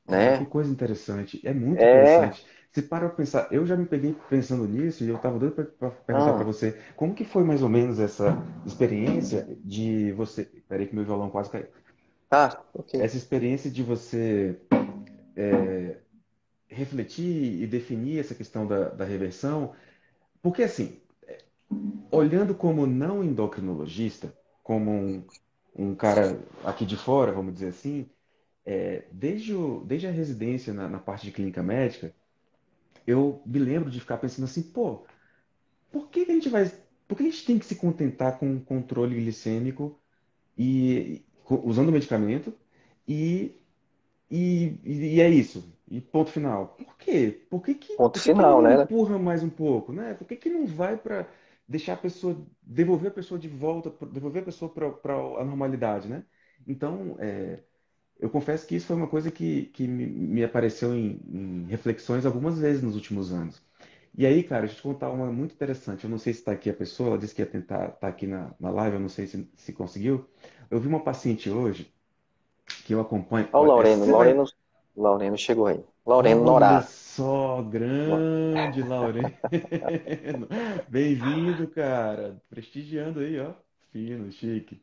Cara, que né? coisa interessante. É muito É, interessante. Se para pra pensar, eu já me peguei pensando nisso e eu estava doido para perguntar para hum, você, como que foi mais ou menos essa experiência de você. Peraí que meu violão quase caiu. tá, ok. Essa experiência de você refletir e definir essa questão da reversão, porque assim, olhando como não endocrinologista, como um cara aqui de fora, vamos dizer assim, desde a residência na parte de clínica médica, eu me lembro de ficar pensando assim, pô, por que a gente vai, por que a gente tem que se contentar com um controle glicêmico usando medicamento e, e é isso, e ponto final. Por quê? Ponto Por que que ele final, não né? empurra mais um pouco, né? Por que que não vai para deixar a pessoa, devolver a pessoa de volta, devolver a pessoa para a normalidade, né? Então, eu confesso que isso foi uma coisa que me apareceu em reflexões algumas vezes nos últimos anos. E aí, cara, deixa eu te contar uma muito interessante. Eu não sei se está aqui a pessoa, ela disse que ia tentar estar aqui na live, eu não sei se conseguiu. Eu vi uma paciente hoje que eu acompanho. Olha o Olha, Laureno, você vai. Laureno chegou aí. Laureno Olha Norato. só, grande Laureno. Bem-vindo, cara. Prestigiando aí, ó. Fino, chique.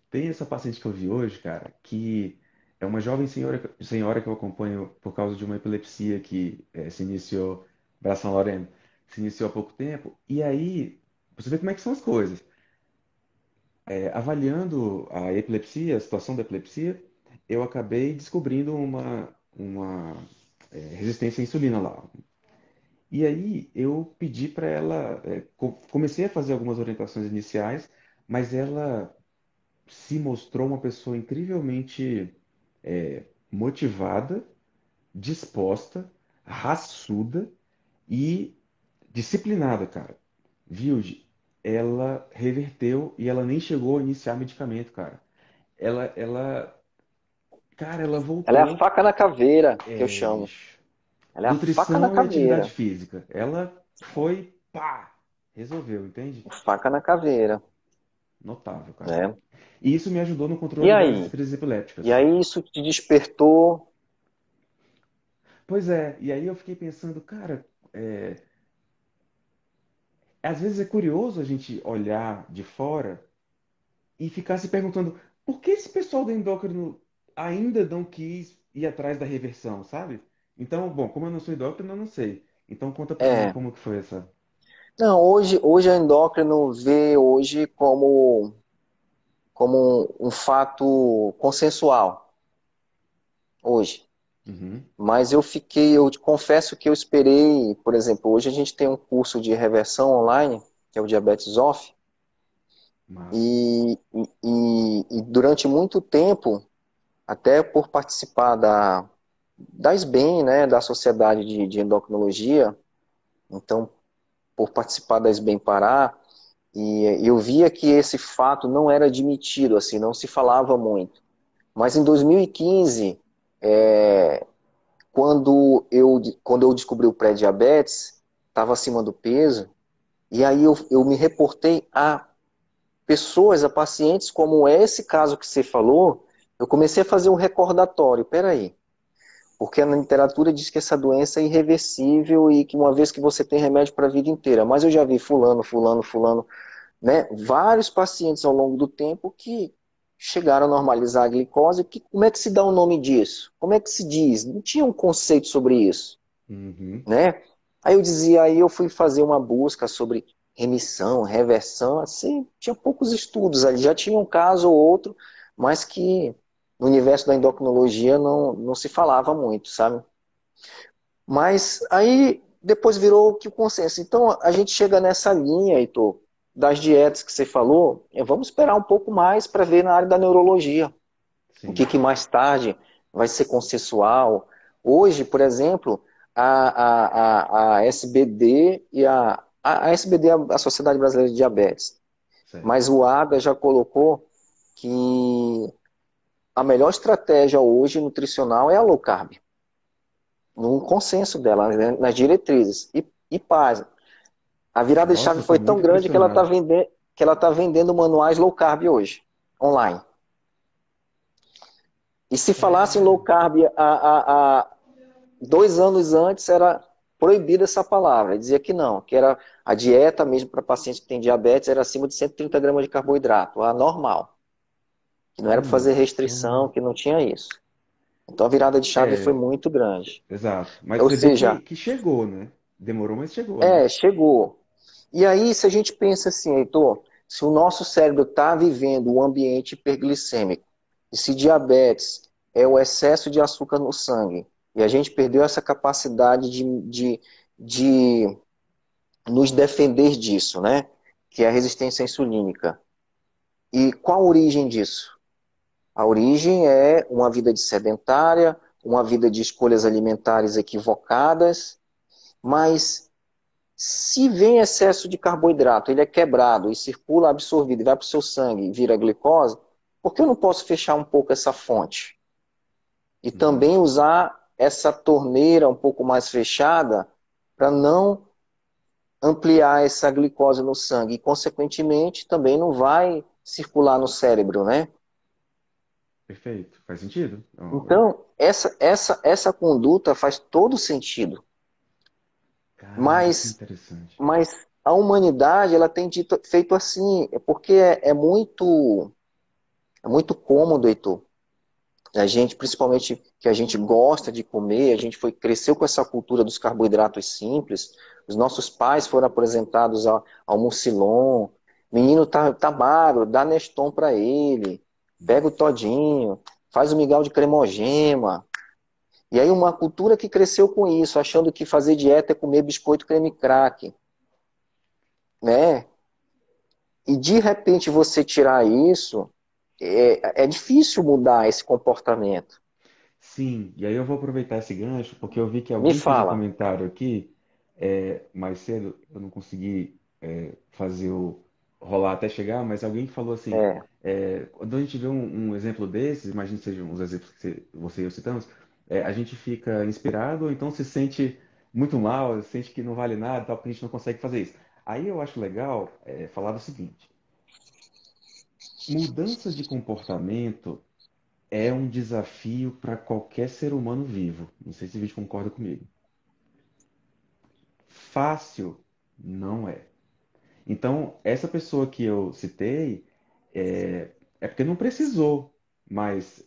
Tem essa paciente que eu vi hoje, cara, que é uma jovem senhora que eu acompanho por causa de uma epilepsia que se iniciou, Bração Lorena, se iniciou há pouco tempo. E aí, você vê como é que são as coisas. Avaliando a epilepsia, a situação da epilepsia, eu acabei descobrindo uma resistência à insulina lá. E aí eu pedi para ela, comecei a fazer algumas orientações iniciais, mas ela se mostrou uma pessoa incrivelmente motivada, disposta, raçuda e disciplinada, cara. Viu? Ela reverteu e ela nem chegou a iniciar medicamento, cara. Cara, ela Ela é a voltou, faca na caveira, que eu chamo. bicho. Ela é a faca na Nutrição e atividade caveira. física. Ela foi, pá, resolveu, entende? Faca na caveira, Notável, cara. né? E isso me ajudou no E controle das aí? crises E epilépticas. aí isso te despertou. Pois é, e aí eu fiquei pensando, cara, às vezes é curioso a gente olhar de fora e ficar se perguntando por que esse pessoal do endócrino ainda não quis ir atrás da reversão, sabe? Então, bom, como eu não sou endócrino, eu não sei. Então conta pra mim É. como que foi essa. Não, hoje a endócrino vê hoje como um fato consensual, hoje. Uhum, Mas eu te confesso que eu esperei, por exemplo, hoje a gente tem um curso de reversão online, que é o Diabetes Off, massa. e durante muito tempo, até por participar da SBEM, né, da Sociedade de Endocrinologia, então, por participar da SBEM Pará, e eu via que esse fato não era admitido, assim, não se falava muito. Mas em 2015, quando eu descobri o pré-diabetes, estava acima do peso, e aí eu me reportei a pessoas, a pacientes, como esse caso que você falou, eu comecei a fazer um recordatório. Peraí, porque na literatura diz que essa doença é irreversível e que uma vez que você tem remédio para a vida inteira. Mas eu já vi fulano, fulano, fulano, né? Vários pacientes ao longo do tempo que chegaram a normalizar a glicose. Como é que se dá o nome disso? Como é que se diz? Não tinha um conceito sobre isso, Uhum. né? Aí eu dizia, aí eu fui fazer uma busca sobre remissão, reversão, assim, tinha poucos estudos ali, já tinha um caso ou outro, mas que no universo da endocrinologia não se falava muito, sabe? Mas aí depois virou que o consenso. Então a gente chega nessa linha, Heitor, das dietas que você falou, vamos esperar um pouco mais para ver na área da neurologia. O que, Sim. que mais tarde vai ser consensual. Hoje, por exemplo, a SBD e a SBD é a Sociedade Brasileira de Diabetes, Certo. mas o ADA já colocou que a melhor estratégia hoje nutricional é a low carb, no consenso dela, né, nas diretrizes. E paz, a virada de Nossa, chave eu sou foi tão muito grande impressionado. que ela tá vendendo manuais low carb hoje, online. E se falasse em low Sério? carb há 2 anos antes, era proibida essa palavra. Dizia que não, que era a dieta mesmo para pacientes que têm diabetes era acima de 130 gramas de carboidrato, a normal. Que não era para fazer restrição, Só. que não tinha isso. Então a virada de chave foi É, muito grande. exato. Mas Ou você vê seja, que chegou, né? Demorou, mas chegou, né? chegou. E aí, se a gente pensa assim, Heitor, se o nosso cérebro está vivendo um ambiente hiperglicêmico, e se diabetes é o excesso de açúcar no sangue, e a gente perdeu essa capacidade de nos defender disso, né? Que é a resistência insulínica. E qual a origem disso? A origem é uma vida de sedentária, uma vida de escolhas alimentares equivocadas, mas se vem excesso de carboidrato, ele é quebrado e circula absorvido e vai para o seu sangue e vira glicose, por que eu não posso fechar um pouco essa fonte? E Uhum. também usar essa torneira um pouco mais fechada para não ampliar essa glicose no sangue e, consequentemente, também não vai circular no cérebro, né? Perfeito. Faz sentido? Então, essa conduta faz todo sentido. Caramba, que Mas, interessante. mas a humanidade, ela tem feito assim, é porque é muito cômodo, Heitor. A gente, principalmente que a gente gosta de comer, a gente cresceu com essa cultura dos carboidratos simples. Os nossos pais foram apresentados ao Mucilon. Menino tá magro, dá Neston para ele. Pega o todinho, faz o mingau de cremogema. E aí uma cultura que cresceu com isso, achando que fazer dieta é comer biscoito creme crack, né? E de repente você tirar isso, é difícil mudar esse comportamento. Sim, e aí eu vou aproveitar esse gancho, porque eu vi que Me alguém fez um fala. comentário aqui, mais cedo, eu não consegui fazer o rolar até chegar, mas alguém falou assim, É, quando a gente vê um exemplo desses, imagine que sejam os exemplos que você e eu citamos, a gente fica inspirado ou então se sente muito mal, se sente que não vale nada, tal, porque a gente não consegue fazer isso. Aí eu acho legal falar do seguinte, mudanças de comportamento é um desafio para qualquer ser humano vivo. Não sei se o vídeo concorda comigo. Fácil não é. Então, essa pessoa que eu citei é porque não precisou, mas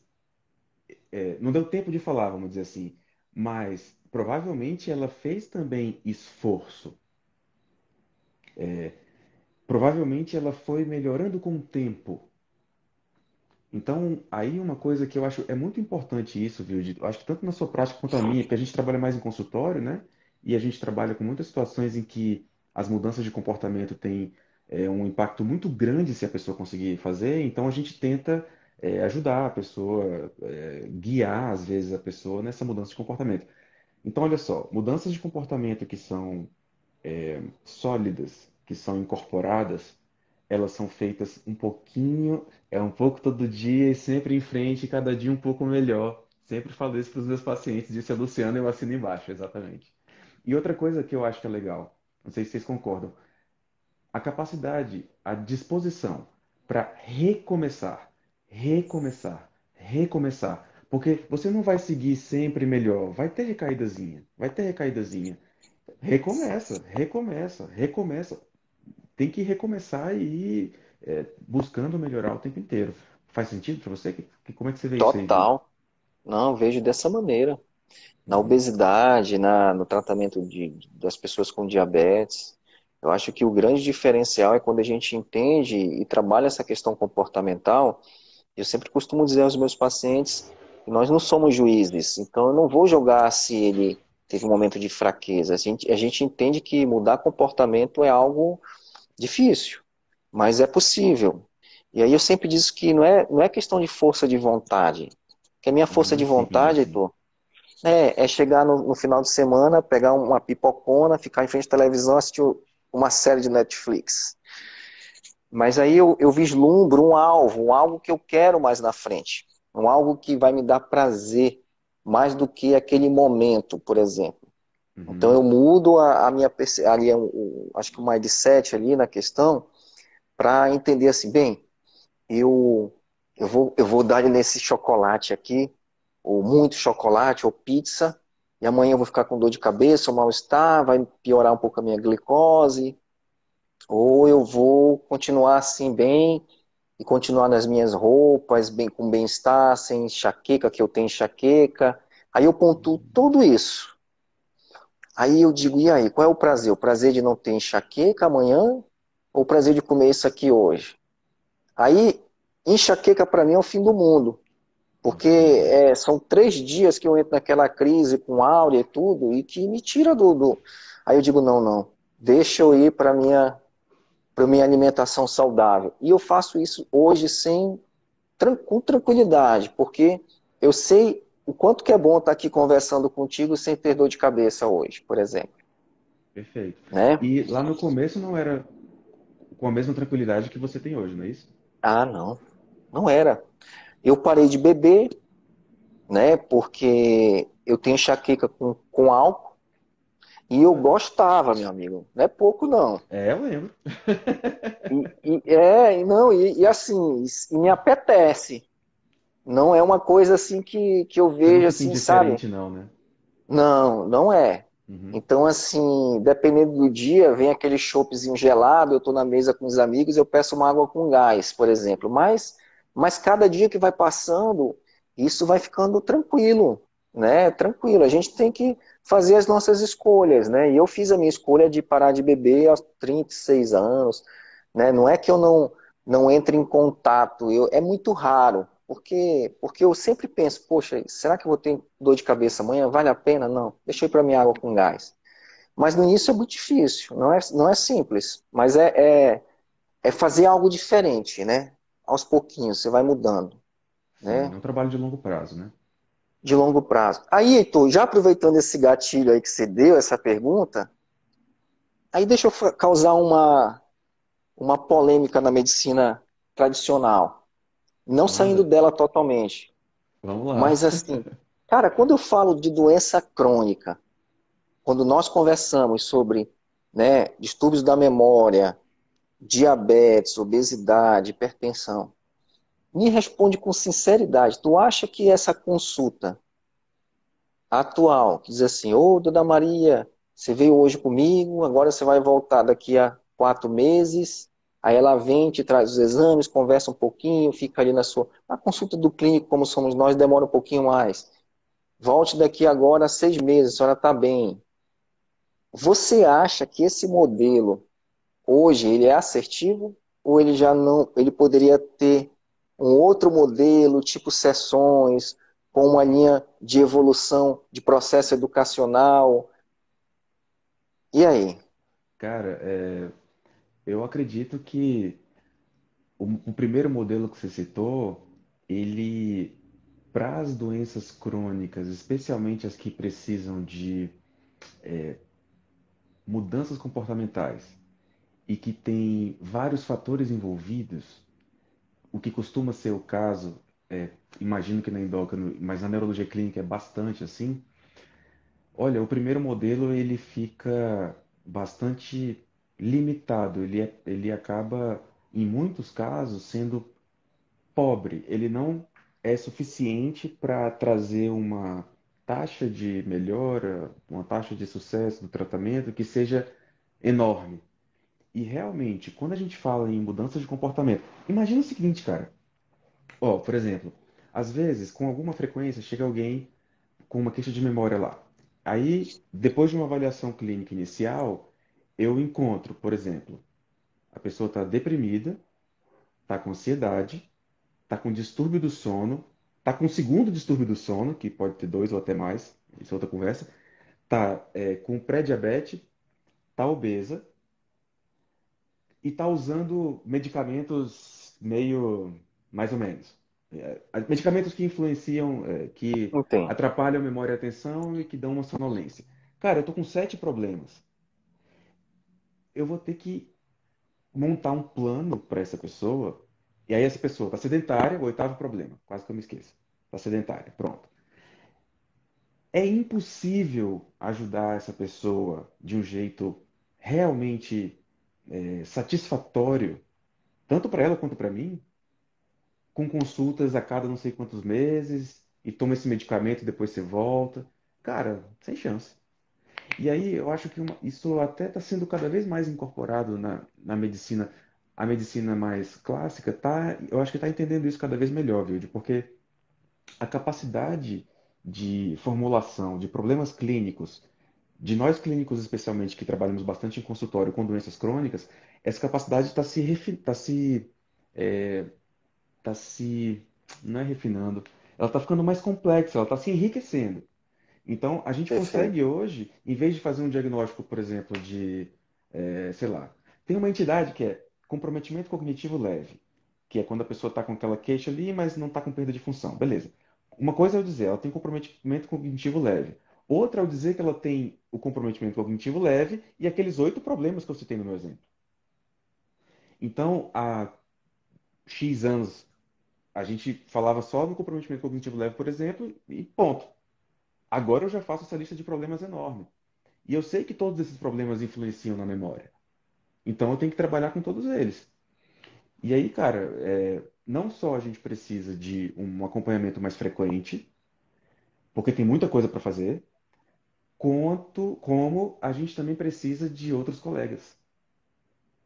não deu tempo de falar, vamos dizer assim. Mas provavelmente ela fez também esforço. Provavelmente ela foi melhorando com o tempo. Então, aí uma coisa que eu acho é muito importante isso, viu? Eu acho que tanto na sua prática quanto na minha, porque a gente trabalha mais em consultório, né? E a gente trabalha com muitas situações em que as mudanças de comportamento têm um impacto muito grande se a pessoa conseguir fazer. Então, a gente tenta ajudar a pessoa, guiar, às vezes, a pessoa nessa mudança de comportamento. Então, olha só, mudanças de comportamento que são sólidas, que são incorporadas, elas são feitas um pouquinho, um pouco todo dia e sempre em frente, cada dia um pouco melhor. Sempre falo isso para os meus pacientes, disse a Luciana, eu assino embaixo, exatamente. E outra coisa que eu acho que é legal, não sei se vocês concordam, a capacidade, a disposição para recomeçar, recomeçar, recomeçar. Porque você não vai seguir sempre melhor, vai ter recaídazinha, vai ter recaídazinha. Recomeça, recomeça, recomeça. Tem que recomeçar e ir buscando melhorar o tempo inteiro. Faz sentido para você? Como é que você vê isso aí? Total. Não, vejo dessa maneira. Na Uhum. obesidade, no tratamento das pessoas com diabetes. Eu acho que o grande diferencial é quando a gente entende e trabalha essa questão comportamental. Eu sempre costumo dizer aos meus pacientes que nós não somos juízes, então eu não vou julgar se ele teve um momento de fraqueza. A gente entende que mudar comportamento é algo difícil, mas é possível. E aí eu sempre digo que não é questão de força de vontade. Que a minha força Não de é simples vontade, assim. Heitor, é chegar no final de semana, pegar uma pipocona, ficar em frente à televisão, assistir uma série de Netflix. Mas aí eu vislumbro um algo que eu quero mais na frente. Um algo que vai me dar prazer, mais do que aquele momento, por exemplo. Então Uhum. eu mudo a minha, ali, acho que o mindset ali na questão, para entender assim, bem, eu, eu vou dar nesse chocolate aqui, ou muito chocolate, ou pizza, e amanhã eu vou ficar com dor de cabeça, ou mal-estar, vai piorar um pouco a minha glicose, ou eu vou continuar assim bem, e continuar nas minhas roupas, bem, com bem-estar, sem enxaqueca, que eu tenho enxaqueca. Aí eu pontuo tudo isso. Aí eu digo, e aí, qual é o prazer? O prazer de não ter enxaqueca amanhã, ou o prazer de comer isso aqui hoje? Aí, enxaqueca para mim é o fim do mundo. Porque Entendi. são 3 dias que eu entro naquela crise com áurea e tudo, e que me tira do. Aí eu digo, não, não. Deixa eu ir para minha alimentação saudável. E eu faço isso hoje com tranquilidade, porque eu sei o quanto que é bom estar aqui conversando contigo sem ter dor de cabeça hoje, por exemplo. Perfeito. Né? E lá no começo não era com a mesma tranquilidade que você tem hoje, não é isso? Ah, não. Não era. Eu parei de beber, né? Porque eu tenho enxaqueca com álcool. E eu gostava, meu amigo. Não é pouco, não. É, eu lembro. E assim, e me apetece. Não é uma coisa assim que eu Você não vejo fica assim, sabe? indiferente, não, né? Não, não é. Uhum. Então, assim, dependendo do dia, vem aquele choppzinho gelado, eu tô na mesa com os amigos, eu peço uma água com gás, por exemplo. Mas cada dia que vai passando, isso vai ficando tranquilo, né? Tranquilo. A gente tem que fazer as nossas escolhas, né? E eu fiz a minha escolha de parar de beber aos 36 anos, né? Não é que eu não entre em contato, é muito raro. Porque eu sempre penso, poxa, será que eu vou ter dor de cabeça amanhã? Vale a pena? Não. Deixa eu ir para minha água com gás. Mas no início é muito difícil, não é simples, mas é fazer algo diferente, né? Aos pouquinhos, você vai mudando, Sim, né? é um trabalho de longo prazo, né? De longo prazo. Aí, Heitor, já aproveitando esse gatilho aí que você deu, essa pergunta, aí deixa eu causar uma polêmica na medicina tradicional. Não saindo Manda. dela totalmente, Vamos lá. mas assim, cara, quando eu falo de doença crônica, quando nós conversamos sobre, né, distúrbios da memória, diabetes, obesidade, hipertensão, me responde com sinceridade. Tu acha que essa consulta atual, que diz assim, ô, Dona Maria, você veio hoje comigo, agora você vai voltar daqui a 4 meses, aí ela vem, te traz os exames, conversa um pouquinho, fica ali na consulta do clínico, como somos nós, demora um pouquinho mais. Volte daqui agora a 6 meses, a senhora está bem. Você acha que esse modelo hoje ele é assertivo ou ele já não, ele poderia ter um outro modelo, tipo sessões, com uma linha de evolução de processo educacional? E aí? Cara, eu acredito que o primeiro modelo que você citou, ele, para as doenças crônicas, especialmente as que precisam de mudanças comportamentais e que tem vários fatores envolvidos, o que costuma ser o caso, imagino que na endócrino, mas na neurologia clínica é bastante assim. Olha, o primeiro modelo ele fica bastante limitado, ele acaba, em muitos casos, sendo pobre. Ele não é suficiente para trazer uma taxa de melhora, uma taxa de sucesso do tratamento que seja enorme. E realmente, quando a gente fala em mudança de comportamento, imagina o seguinte, cara. Ó, por exemplo, às vezes, com alguma frequência, chega alguém com uma queixa de memória lá. Aí, depois de uma avaliação clínica inicial, eu encontro, por exemplo, a pessoa está deprimida, está com ansiedade, está com distúrbio do sono, está com um segundo distúrbio do sono, que pode ter dois ou até mais, isso é outra conversa, está com pré-diabetes, está obesa e está usando medicamentos meio mais ou menos. Medicamentos que influenciam, que Entendo. atrapalham a memória e a atenção e que dão uma sonolência. Cara, eu tô com 7 problemas. Eu vou ter que montar um plano para essa pessoa. E aí essa pessoa está sedentária, o oitavo problema, quase que eu me esqueço. Está sedentária, pronto. É impossível ajudar essa pessoa de um jeito realmente satisfatório, tanto para ela quanto para mim, com consultas a cada não sei quantos meses, e toma esse medicamento e depois você volta. Cara, sem chance. E aí eu acho que isso até está sendo cada vez mais incorporado na medicina. A medicina mais clássica tá, eu acho que está entendendo isso cada vez melhor, viu? Porque a capacidade de formulação de problemas clínicos, de nós clínicos especialmente que trabalhamos bastante em consultório com doenças crônicas, essa capacidade é, tá se, não é refinando, ela está ficando mais complexa, ela está se enriquecendo. Então, a gente Perfeito. consegue hoje, em vez de fazer um diagnóstico, por exemplo, sei lá, tem uma entidade que é comprometimento cognitivo leve, que é quando a pessoa está com aquela queixa ali, mas não está com perda de função. Beleza. Uma coisa é eu dizer, ela tem comprometimento cognitivo leve. Outra é eu dizer que ela tem o comprometimento cognitivo leve e aqueles 8 problemas que eu citei no meu exemplo. Então, há X anos, a gente falava só do comprometimento cognitivo leve, por exemplo, e ponto. Agora eu já faço essa lista de problemas enorme. E eu sei que todos esses problemas influenciam na memória. Então eu tenho que trabalhar com todos eles. E aí, cara, não só a gente precisa de um acompanhamento mais frequente, porque tem muita coisa para fazer, quanto como a gente também precisa de outros colegas,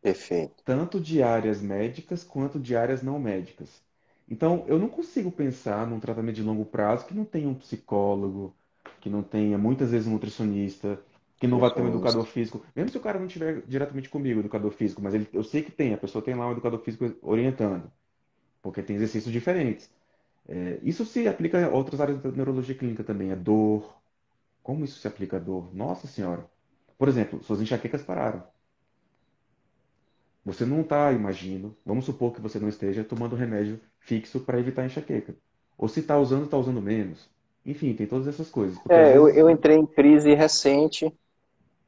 Perfeito. tanto de áreas médicas quanto de áreas não médicas. Então, eu não consigo pensar num tratamento de longo prazo que não tenha um psicólogo, que não tenha muitas vezes um nutricionista, que não vá ter um educador Nutricionista. físico, mesmo se o cara não estiver diretamente comigo, educador físico, mas eu sei que tem, a pessoa tem lá um educador físico orientando, porque tem exercícios diferentes. Isso se aplica a outras áreas da neurologia clínica também, a dor. Como isso se aplica à dor? Nossa Senhora. Por exemplo, suas enxaquecas pararam. Você não está, imagino, vamos supor que você não esteja tomando remédio fixo para evitar enxaqueca. Ou se está usando menos. Enfim, tem todas essas coisas. Porque às vezes. Eu entrei em crise recente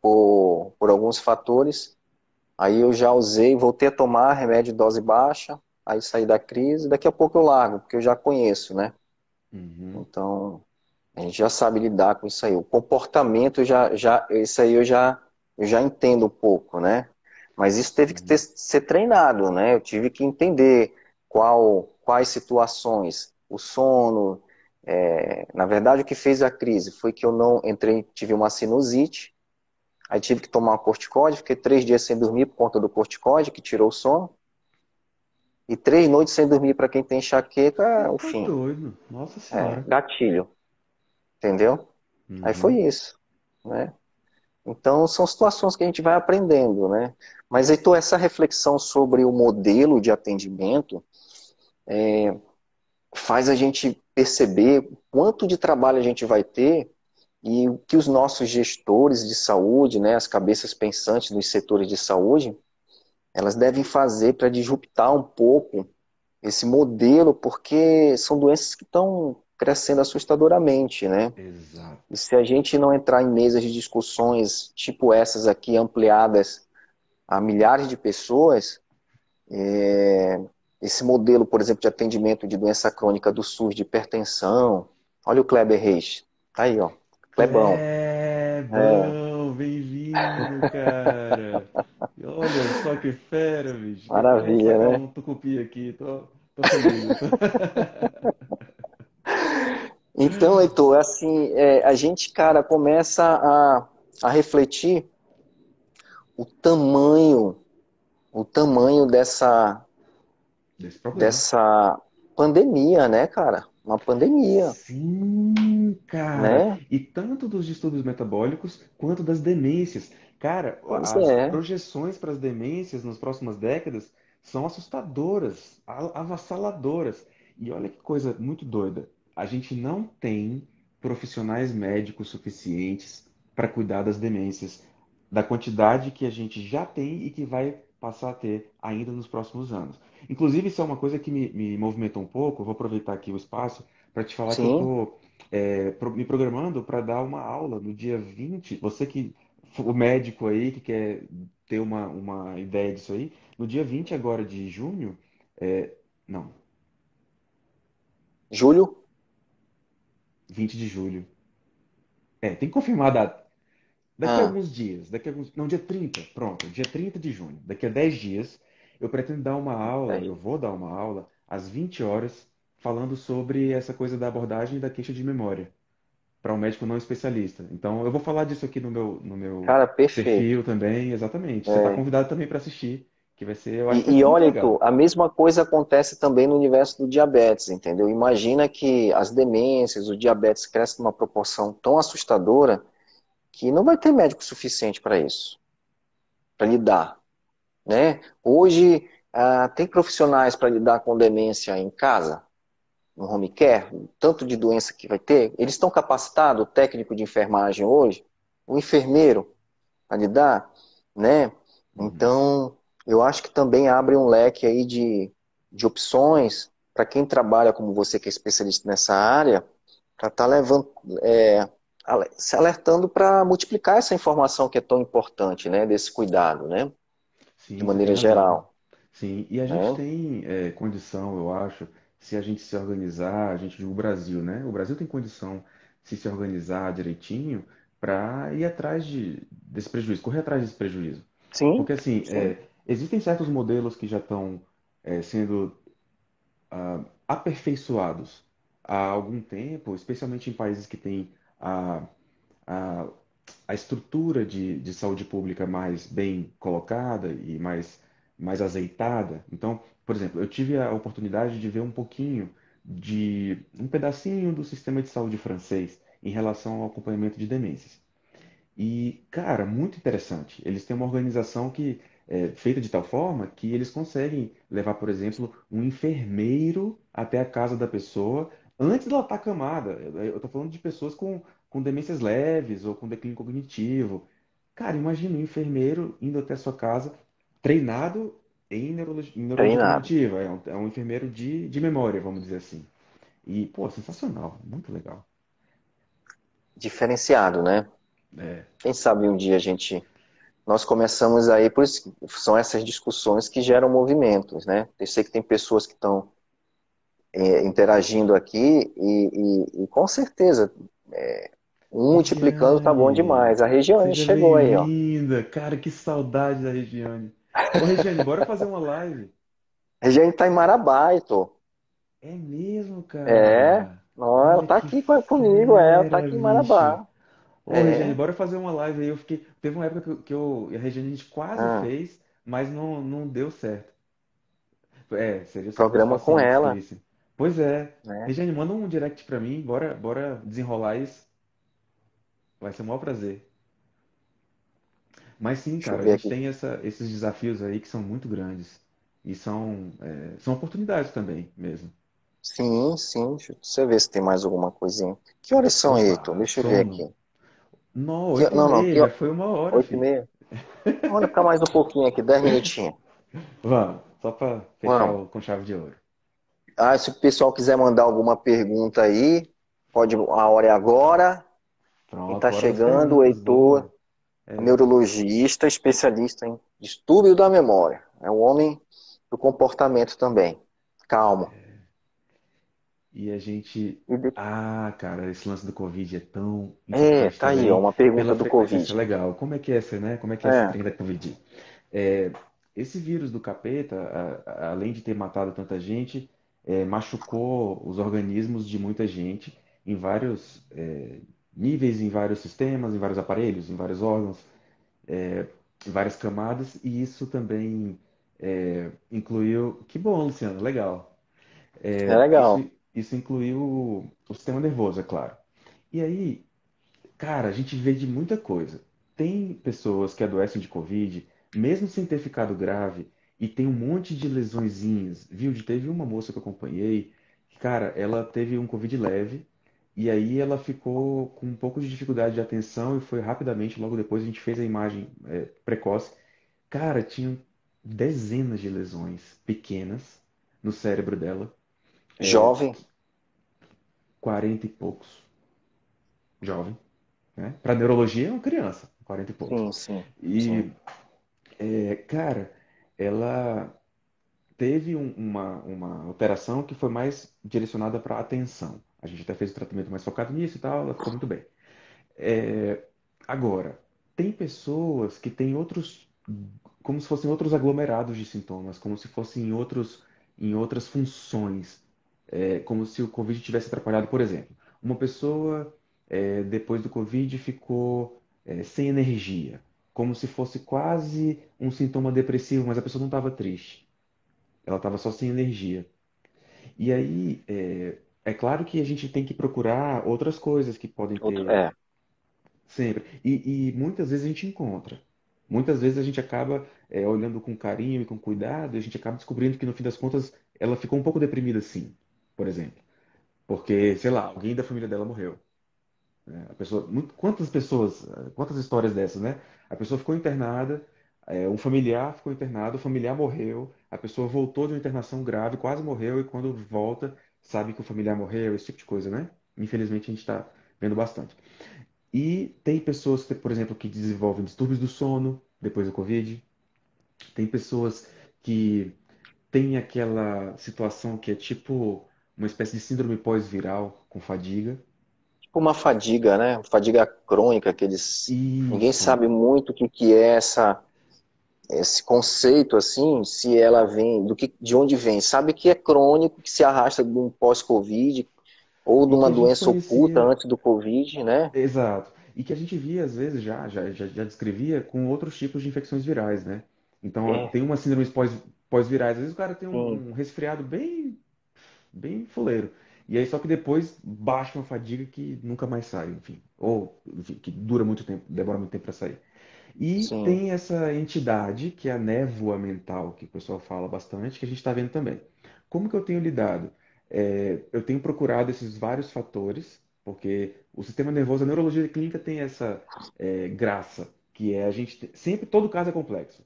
por alguns fatores. Aí eu já usei, voltei a tomar remédio de dose baixa, aí saí da crise, daqui a pouco eu largo, porque eu já conheço, né? Uhum, Então, a gente já sabe lidar com isso aí. O comportamento, isso aí eu já entendo um pouco, né? Mas isso teve que uhum, ser treinado, né? Eu tive que entender quais situações, o sono. Na verdade, o que fez a crise foi que eu não entrei, tive uma sinusite, aí tive que tomar um corticóide, fiquei 3 dias sem dormir por conta do corticóide, que tirou o sono. E 3 noites sem dormir para quem tem enxaqueca, você é o tá fim. doido. Nossa Senhora. Gatilho, entendeu? Aí foi Uhum, isso, né? Então, são situações que a gente vai aprendendo, né? Mas, Heitor, essa reflexão sobre o modelo de atendimento faz a gente perceber quanto de trabalho a gente vai ter e o que os nossos gestores de saúde, né, as cabeças pensantes dos setores de saúde, elas devem fazer para disruptar um pouco esse modelo, porque são doenças que estão crescendo assustadoramente, né? E exato. se a gente não entrar em mesas de discussões tipo essas aqui, ampliadas a milhares de pessoas, esse modelo, por exemplo, de atendimento de doença crônica do SUS, de hipertensão, olha o Kleber Reis, tá aí, ó, Klebão, Clebão, bem-vindo, cara. Olha só que fera, bicho. Vou maravilha, sacar né? um tucupi aqui, tô feliz. Então, Heitor, assim, a gente, cara, começa a refletir o tamanho, o tamanho Desse problema. dessa, pandemia, né, cara? Uma pandemia, Sim, cara. né? E tanto dos distúrbios metabólicos quanto das demências. Cara, Pois as é. projeções para as demências nas próximas décadas são assustadoras, avassaladoras. E olha que coisa muito doida. A gente não tem profissionais médicos suficientes para cuidar das demências, da quantidade que a gente já tem e que vai passar a ter ainda nos próximos anos. Inclusive, isso é uma coisa que me movimentou um pouco. Eu vou aproveitar aqui o espaço para te falar que eu Sim, estou me programando para dar uma aula no dia 20. Você que, o médico aí que quer ter uma ideia disso aí, no dia 20 agora de junho, não, Júlio? 20 de julho. Tem que confirmar a data. Daqui a Ah, alguns dias, não, dia 30, pronto, dia 30 de junho. Daqui a 10 dias, eu pretendo dar uma aula, eu aí. vou dar uma aula às 20 horas, falando sobre essa coisa da abordagem da queixa de memória, para um médico não especialista. Então, eu vou falar disso aqui no meu Cara, perfeito. perfil também, exatamente. Você está É. convidado também para assistir, que vai ser, eu acho que vai E ser muito olha, Heitor, legal. a mesma coisa acontece também no universo do diabetes, entendeu? Imagina que as demências, o diabetes cresce numa proporção tão assustadora que não vai ter médico suficiente para isso, para lidar, né? Hoje, tem profissionais para lidar com demência em casa, no home care, tanto de doença que vai ter, eles estão capacitados, o técnico de enfermagem hoje, o enfermeiro para lidar, né? Uhum. Então, eu acho que também abre um leque aí de opções para quem trabalha como você, que é especialista nessa área, para estar levando, se alertando para multiplicar essa informação que é tão importante, né? Desse cuidado, né? De Sim, você tem maneira razão. geral, Sim, e a gente né? tem condição, eu acho, se a gente se organizar, a gente, o Brasil, né? O Brasil tem condição se organizar direitinho para ir atrás desse prejuízo, correr atrás desse prejuízo. Sim, Porque, assim, sim, existem certos modelos que já estão sendo aperfeiçoados há algum tempo, especialmente em países que têm a, a, a estrutura de saúde pública mais bem colocada e mais azeitada. Então, por exemplo, eu tive a oportunidade de ver um pouquinho de um pedacinho do sistema de saúde francês em relação ao acompanhamento de demências. E, cara, muito interessante. Eles têm uma organização que é feita de tal forma que eles conseguem levar, por exemplo, um enfermeiro até a casa da pessoa antes dela estar acamada. Eu estou falando de pessoas com demências leves ou com declínio cognitivo. Cara, imagina um enfermeiro indo até a sua casa treinado em neurologia treinado, cognitiva. É um enfermeiro de memória, vamos dizer assim. E, pô, sensacional, muito legal. diferenciado, né? É, Quem sabe um dia a gente. Nós começamos aí, por isso que são essas discussões que geram movimentos, né? Eu sei que tem pessoas que estão interagindo aqui e com certeza multiplicando tá bom Regiane, demais. A Regiane seja chegou aí, ó. bem-vinda. Cara, que saudade da Regiane. Ô, Regiane, bora fazer uma live. A Regiane tá em Marabá, Heitor. É mesmo, É, cara. ó, ela Olha tá que aqui comigo, ela tá fera, aqui em bicho. Marabá. Ô, Regiane, É, bora fazer uma live aí. Teve uma época que e a Regiane a gente quase ah, fez, mas não deu certo. Seria se fosse programa com facinho, ela, difícil. Pois é. né? Regiane, manda um direct pra mim. Bora desenrolar isso. Vai ser um maior prazer. Mas sim, Deixa eu cara, a ver gente aqui. tem esses desafios aí que são muito grandes. E são oportunidades também, mesmo. Sim, sim, deixa eu ver se tem mais alguma coisinha. Que horas são aí, Heitor? Opa, Deixa eu ver sono. aqui. Não, 8 e Não, não, meia, já foi uma hora, 8 e filho. meia? Vamos ficar mais um pouquinho aqui, 10 minutinhos. Vamos, só pra fechar Vamos. com chave de ouro. Se o pessoal quiser mandar alguma pergunta aí, pode, a hora é agora. Quem está Pronto, hora das chegando, o perguntas, Heitor, boa. É, neurologista, especialista em distúrbio da memória. É um homem do comportamento também. Calmo. e a gente. E de- Ah, cara, esse lance do Covid é tão importante tá aí, ó, também uma pela pergunta do frequência. Covid. Legal. Como é que é essa, né? Como é que é esse É, trem da Covid? É, esse vírus do capeta, além de ter matado tanta gente, machucou os organismos de muita gente em vários níveis, em vários sistemas, em vários aparelhos, em vários órgãos, em várias camadas, e isso também incluiu. Que bom, Luciano, legal. É Isso, legal. isso incluiu o sistema nervoso, é claro. E aí, cara, a gente vê de muita coisa. Tem pessoas que adoecem de Covid, mesmo sem ter ficado grave, e tem um monte de lesõezinhas, viu? Teve uma moça que eu acompanhei, que, cara, ela teve um Covid leve, e aí ela ficou com um pouco de dificuldade de atenção e foi rapidamente, logo depois a gente fez a imagem, precoce. Cara, tinham dezenas de lesões pequenas no cérebro dela, é, Jovem, 40 e poucos, jovem, né? Para neurologia é uma criança, 40 e poucos. sim, sim, sim. E, cara, ela teve uma alteração que foi mais direcionada para a atenção. A gente até fez o tratamento mais focado nisso e tal, ela ficou muito bem. É, agora, tem pessoas que têm outros, como se fossem outros aglomerados de sintomas, como se fossem em outras funções, como se o Covid tivesse atrapalhado, por exemplo. Uma pessoa, depois do Covid, ficou, sem energia, como se fosse quase um sintoma depressivo, mas a pessoa não estava triste, ela estava só sem energia. E aí, é claro que a gente tem que procurar outras coisas que podem ter. É, Sempre. E muitas vezes a gente encontra. Muitas vezes a gente acaba, olhando com carinho e com cuidado, e a gente acaba descobrindo que no fim das contas ela ficou um pouco deprimida sim, por exemplo. Porque, sei lá, alguém da família dela morreu, né? A pessoa, quantas pessoas, quantas histórias dessas, né? A pessoa ficou internada, um familiar ficou internado, o familiar morreu, a pessoa voltou de uma internação grave, quase morreu, e quando volta, sabe que o familiar morreu, esse tipo de coisa, né? Infelizmente a gente está vendo bastante. E tem pessoas, por exemplo, que desenvolvem distúrbios do sono depois do Covid. Tem pessoas que têm aquela situação que é tipo uma espécie de síndrome pós-viral com fadiga. tipo uma fadiga, né? Fadiga crônica, que eles. Ninguém Isso, sabe muito o que, que é esse conceito, assim, se ela vem, de onde vem. Sabe que é crônico, que se arrasta de um pós-Covid ou de e que uma a gente doença oculta conhecia, antes do Covid, né? exato, e que a gente via às vezes já descrevia com outros tipos de infecções virais, né? Então É, tem uma síndrome pós-virais, às vezes o cara tem sim. um resfriado bem fuleiro. E aí só que depois baixa uma fadiga que nunca mais sai, enfim. Ou, enfim, que dura muito tempo, demora muito tempo para sair. E Sim. tem essa entidade, que é a névoa mental, que o pessoal fala bastante, que a gente está vendo também. Como que eu tenho lidado? Eu tenho procurado esses vários fatores, porque o sistema nervoso, a neurologia clínica tem essa, graça, que é a gente sempre, todo caso é complexo.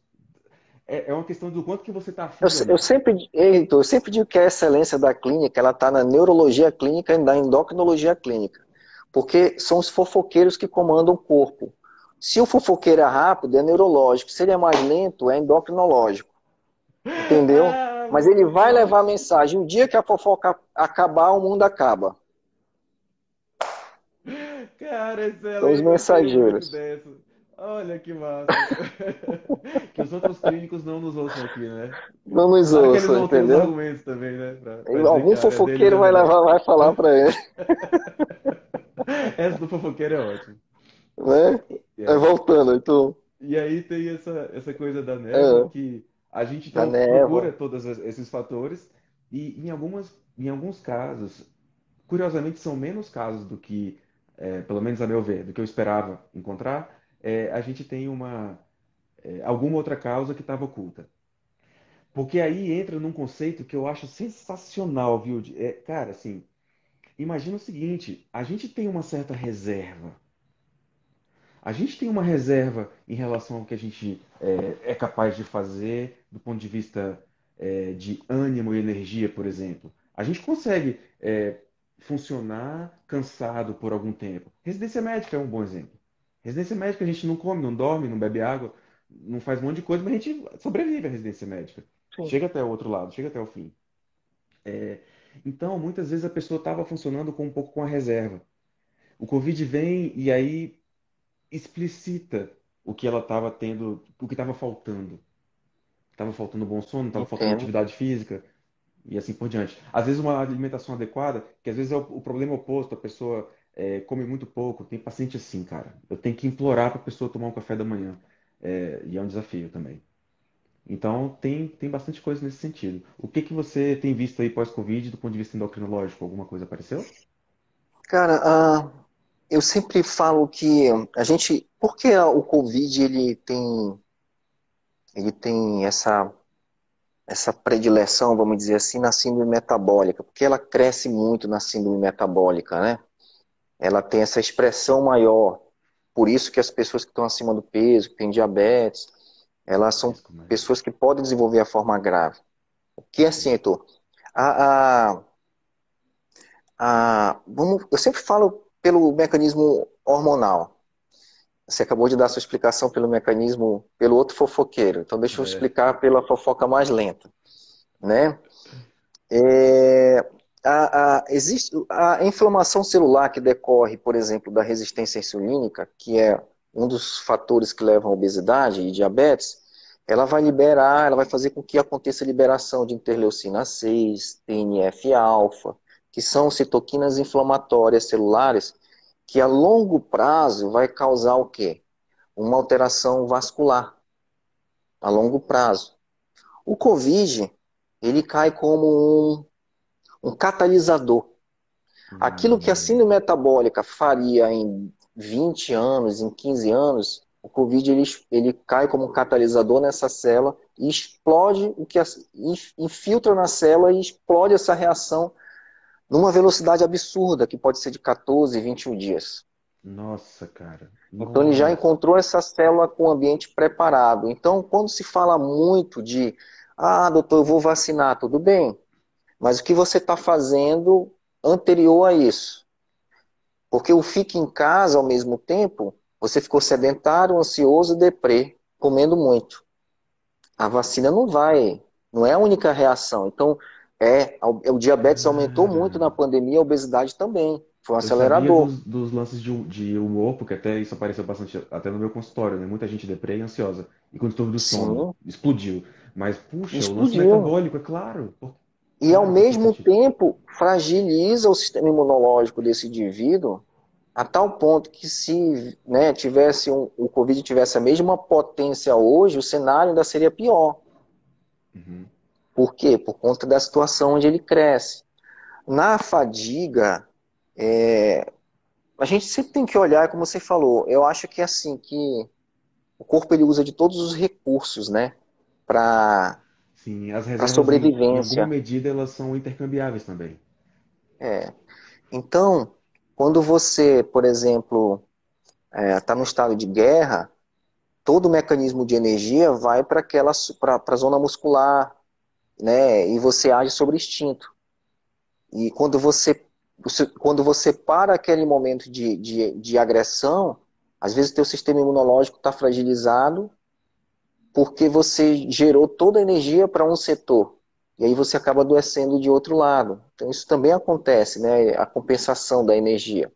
É uma questão do quanto que você está Eu, afim da eu luta. sempre, Heitor, eu sempre digo que a excelência da clínica, ela está na neurologia clínica e na endocrinologia clínica. Porque são os fofoqueiros que comandam o corpo. Se o fofoqueiro é rápido, é neurológico. Se ele é mais lento, é endocrinológico. Entendeu? Ah, Mas muito ele vai bom. levar a mensagem. O dia que a fofoca acabar, o mundo acaba. Cara, São os excelente, gostei muito mensageiros. dessa. Olha que massa. Que os outros clínicos não nos ouçam aqui, né? Não nos Claro que eles ouçam, vão ter os entendeu? argumentos também, né? Pra dizer que Algum a área deles fofoqueiro é vai melhor. levar, vai falar para ele, Essa do fofoqueiro é ótimo. né? Aí, É. voltando, então, E aí tem essa coisa da névoa é, que a gente da então procura névoa. todos esses fatores e em alguns casos, curiosamente são menos casos do que, pelo menos a meu ver, do que eu esperava encontrar, a gente tem alguma outra causa que estava oculta. Porque aí entra num conceito que eu acho sensacional, viu? Cara, assim, imagina o seguinte, a gente tem uma certa reserva. A gente tem uma reserva em relação ao que a gente é capaz de fazer do ponto de vista, de ânimo e energia, por exemplo. A gente consegue, funcionar cansado por algum tempo. Residência médica é um bom exemplo. Residência médica a gente não come, não dorme, não bebe água, não faz um monte de coisa, mas a gente sobrevive à residência médica. Sim. Chega até o outro lado, chega até o fim. Então, muitas vezes a pessoa estava funcionando com um pouco com a reserva. O Covid vem e aí explicita o que ela estava tendo, o que estava faltando. Estava faltando bom sono, estava faltando Entendo. atividade física e assim por diante. Às vezes uma alimentação adequada, que às vezes é o problema oposto, a pessoa come muito pouco. Tem paciente assim, cara. Eu tenho que implorar para a pessoa tomar um café da manhã. E é um desafio também. Então, tem bastante coisa nesse sentido. O que que você tem visto aí pós-Covid do ponto de vista endocrinológico? Alguma coisa apareceu? Cara, eu sempre falo que a gente, por que o Covid ele tem essa predileção, vamos dizer assim, na síndrome metabólica? Porque ela cresce muito na síndrome metabólica, né? Ela tem essa expressão maior. Por isso que as pessoas que estão acima do peso, que têm diabetes, elas são Risco maior. pessoas que podem desenvolver a forma grave. O que é assim, Heitor? A, a, eu sempre falo pelo mecanismo hormonal. Você acabou de dar sua explicação pelo mecanismo, pelo outro fofoqueiro. Então deixa eu É, explicar pela fofoca mais lenta, né? É, existe a inflamação celular que decorre, por exemplo, da resistência insulínica, que é um dos fatores que levam à obesidade e diabetes. Ela vai fazer com que aconteça a liberação de interleucina 6, TNF-alfa, que são citoquinas inflamatórias celulares, que a longo prazo vai causar o quê? Uma alteração vascular, a longo prazo. O COVID, ele cai como um catalisador. Aquilo que a síndrome hum, metabólica faria em 20 anos, em 15 anos, o COVID ele cai como um catalisador nessa célula e explode o que infiltra na célula e explode essa reação numa velocidade absurda, que pode ser de 14, 21 dias. nossa, cara. Então ele já Nossa. encontrou essa célula com o ambiente preparado. Então, quando se fala muito de, doutor, eu vou vacinar, tudo bem, mas o que você está fazendo anterior a isso? Porque o fique em casa ao mesmo tempo, você ficou sedentário, ansioso, deprê, comendo muito. A vacina não é a única reação. Então, o diabetes aumentou muito na Cara. pandemia, a obesidade também. Foi um Eu sabia acelerador. dos lances de humor, porque até isso apareceu bastante até no meu consultório, né? Muita gente deprê e ansiosa. E com distúrbio do sono. Sim, Explodiu. Mas, puxa, o lance explodiu. metabólico, é claro. E ao Claro que faz mesmo sentido. tempo fragiliza o sistema imunológico desse indivíduo a tal ponto que se, né, o Covid tivesse a mesma potência hoje, o cenário ainda seria pior. Uhum. Por quê? Por conta da situação onde ele cresce. Na fadiga, a gente sempre tem que olhar, como você falou, eu acho que é assim, que o corpo ele usa de todos os recursos, né, para Sim, as para reservas, em alguma sobrevivência. medida, elas são intercambiáveis também. É. Então, quando você, por exemplo, está no estado de guerra, todo o mecanismo de energia vai para a zona muscular, né? E você age sobre instinto. E quando você para aquele momento de agressão, às vezes o teu sistema imunológico está fragilizado porque você gerou toda a energia para um setor. E aí você acaba adoecendo de outro lado. Então isso também acontece, né? A compensação da energia.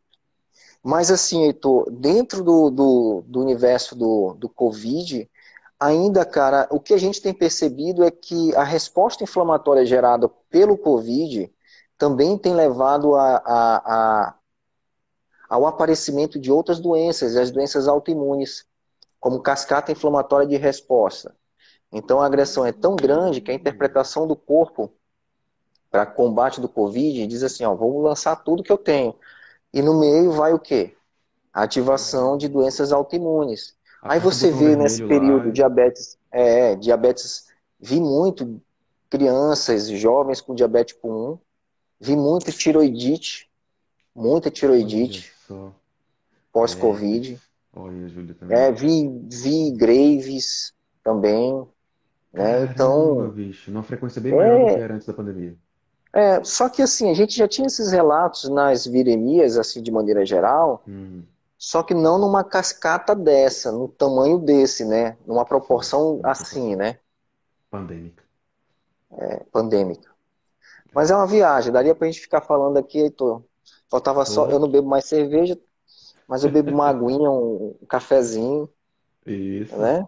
Mas assim, Heitor, dentro do universo do Covid, ainda, cara, o que a gente tem percebido é que a resposta inflamatória gerada pelo Covid também tem levado ao aparecimento de outras doenças, as doenças autoimunes, como cascata inflamatória de resposta. Então a agressão é tão grande que a interpretação do corpo para combate do Covid diz assim, ó, vou lançar tudo que eu tenho. E no meio vai o quê? A ativação de doenças autoimunes. Aí Aperta o você botão vê nesse vermelho lá. período diabetes, vi muito crianças, jovens com diabetes tipo 1, vi muita Olha tiroidite só. pós-Covid, Herpes. Olha, Júlio também. vi Graves também, né? Caramba, Então, bicho. Numa frequência bem maior do que é, era antes da pandemia. só que assim, a gente já tinha esses relatos nas viremias, assim, de maneira geral, Hum, só que não numa cascata dessa, no tamanho desse, né? Numa sim. proporção Numa assim, proporção né? pandêmica. Pandêmica. Mas é É. uma viagem, daria pra gente ficar falando aqui, Heitor. Faltava só, eu Pô, não bebo mais cerveja, mas eu bebo uma aguinha, um cafezinho, isso. né?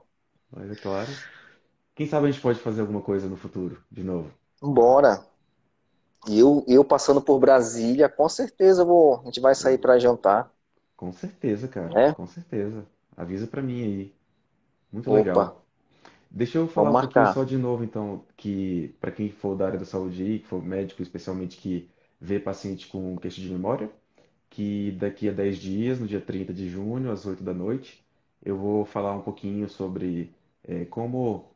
Mas é claro. Quem sabe a gente pode fazer alguma coisa no futuro, de novo. Bora. E eu passando por Brasília, com certeza a gente vai sair para jantar, Com certeza, cara. né? Com certeza. Avisa pra mim aí. Muito Opa. legal. Deixa eu falar Vamos um pouquinho marcar. só de novo, então, que para quem for da área da saúde aí, que for médico especialmente que vê paciente com queixa de memória, que daqui a 10 dias, no dia 30 de junho, às 8 da noite, eu vou falar um pouquinho sobre como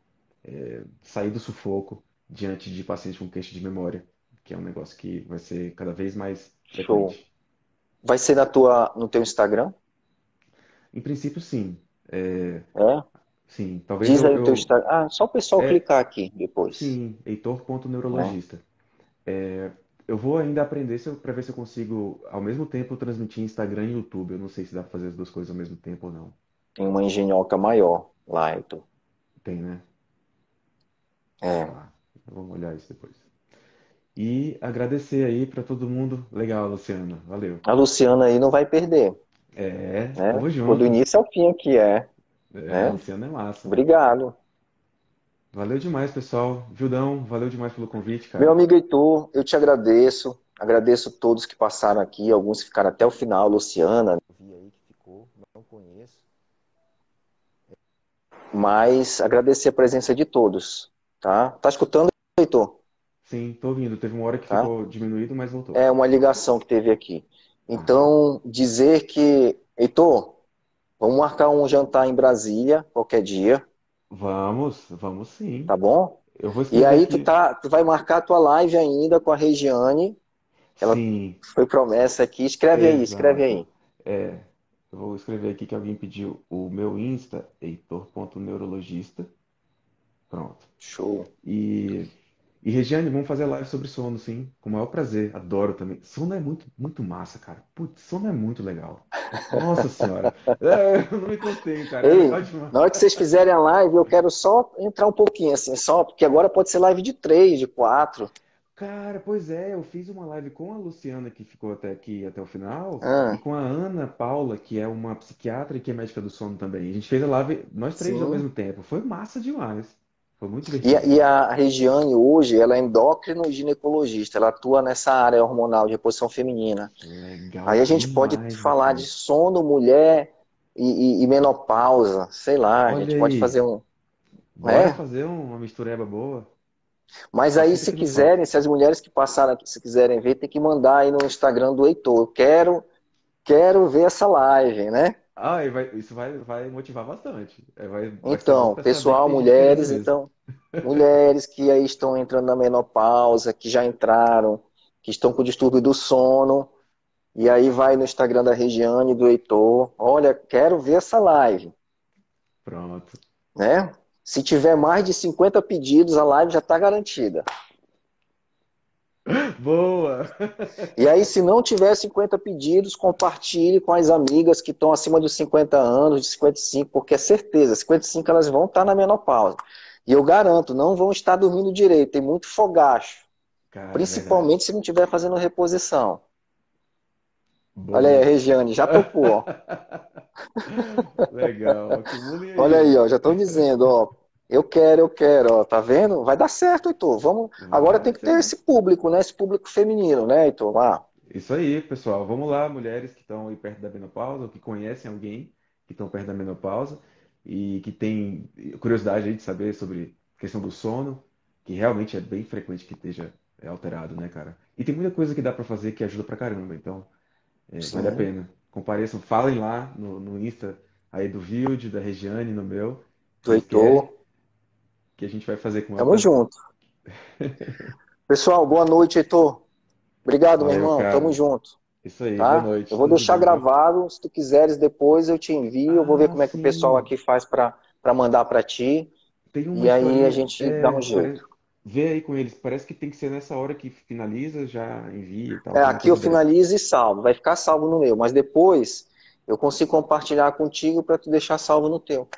sair do sufoco diante de pacientes com queixa de memória, que é um negócio que vai ser cada vez mais Show. frequente. Vai ser no teu Instagram? Em princípio, sim. É, É? sim, talvez Diz aí o teu Instagram. Ah, só o pessoal é, clicar aqui depois. sim, Né? heitor.neurologista. Eu vou ainda aprender para ver se eu consigo, ao mesmo tempo, transmitir Instagram e YouTube. Eu não sei se dá para fazer as duas coisas ao mesmo tempo ou não. Tem uma engenhoca maior lá, Heitor. Tem, né? É. Tá. Vamos olhar isso depois. E agradecer aí para todo mundo. Legal, Luciano. Valeu. A Luciana aí não vai perder, É, né? tamo Ficou do junto. início ao fim aqui, É, a né? Luciana é massa. Obrigado. Valeu demais, pessoal. Vildão, valeu demais pelo convite, Meu cara. amigo Heitor, eu te agradeço. Agradeço todos que passaram aqui, alguns que ficaram até o final, Luciana. Vi aí que ficou, não conheço. Mas agradecer a presença de todos, tá? Tá escutando, Heitor? Sim, tô ouvindo. Teve uma hora que Tá? ficou diminuído, mas voltou. É uma ligação que teve aqui. Aham. Então, dizer que, Heitor, vamos marcar um jantar em Brasília, qualquer dia, Vamos sim. tá bom? Eu vou E escrever aí aqui. tu vai marcar a tua live ainda com a Regiane. Ela Sim, foi promessa aqui. Escreve aí, escreve exato. aí. É, eu vou escrever aqui que alguém pediu o meu Insta, heitor.neurologista. Pronto. Show. E, e Regiane, vamos fazer live sobre sono, sim. Com o maior prazer. Adoro também. Sono é muito, muito massa, cara. Putz, sono é muito legal. Nossa senhora. Eu não me contenho, cara. É Ei, legal demais. na hora que vocês fizerem a live, eu quero só entrar um pouquinho assim, só, porque agora pode ser live de 3, de 4. Cara, pois é, eu fiz uma live com a Luciana, que ficou até aqui até o final, e Ah, com a Ana Paula, que é uma psiquiatra e que é médica do sono também. A gente fez a live, nós três ao sim. mesmo tempo. Foi massa demais. Foi muito E, divertido, e cara. a Regiane hoje, ela é endócrino ginecologista, ela atua nessa área hormonal de reposição feminina. Legal Aí a gente pode demais, falar de rapaz. sono, mulher e menopausa, sei lá, a Olha gente pode fazer aí, um. bora É? fazer uma mistureba boa. Mas Só aí, sinto se que não falta. quiserem, se as mulheres que passaram aqui, se quiserem ver, tem que mandar aí no Instagram do Heitor. Quero ver essa live, né? Ah, e isso vai motivar bastante. Vai ser bom Então, para saber que pessoal, tem gente querendo mulheres, mesmo. então, mulheres que aí estão entrando na menopausa, que já entraram, que estão com distúrbio do sono, e aí vai no Instagram da Regiane, do Heitor, olha, quero ver essa live, Pronto. né? Se tiver mais de 50 pedidos, a live já está garantida. Boa! E aí, se não tiver 50 pedidos, compartilhe com as amigas que estão acima dos 50 anos, de 55, porque é certeza, 55 elas vão estar na menopausa. E eu garanto, não vão estar dormindo direito, tem muito fogacho. Cara, é verdade. Principalmente se não estiver fazendo reposição. Olha aí, a Bom. Regiane, já topou, ó. Legal. Acumulem Olha aí, aí. ó, já estão dizendo, ó. Eu quero, ó, tá vendo? Vai dar certo, Heitor. Vamos. Agora tem Vai que ser ter bom. esse público, né? Esse público feminino, né, Heitor? Ah, Isso aí, pessoal. Vamos lá, mulheres que estão aí perto da menopausa, ou que conhecem alguém que estão perto da menopausa e que tem curiosidade aí de saber sobre a questão do sono, que realmente é bem frequente que esteja alterado, né, cara? E tem muita coisa que dá pra fazer que ajuda pra caramba, então vale a sim. pena. Compareçam, falem lá no Insta aí do Vilde, da Regiane, no meu, que Do vocês querem, Heitor. que a gente vai fazer com o maior Tamo prazer. junto. Pessoal, boa noite, Heitor. Obrigado, meu Valeu, irmão. Tamo cara. junto, Isso aí, boa tá? Eu noite, vou tudo de deixar bom, viu? gravado. Se tu quiseres, depois eu te envio. Eu vou ver Ah, como é que o pessoal sim. aqui faz para mandar para ti. Tem uma E aí a historinha, gente dá um jeito. vê aí com eles. Parece que tem que ser nessa hora que finaliza, já envia e tal. É, Tem uma aqui eu coisa dessa. finalizo e salvo. Vai ficar salvo no meu, mas depois eu consigo compartilhar contigo para tu deixar salvo no teu,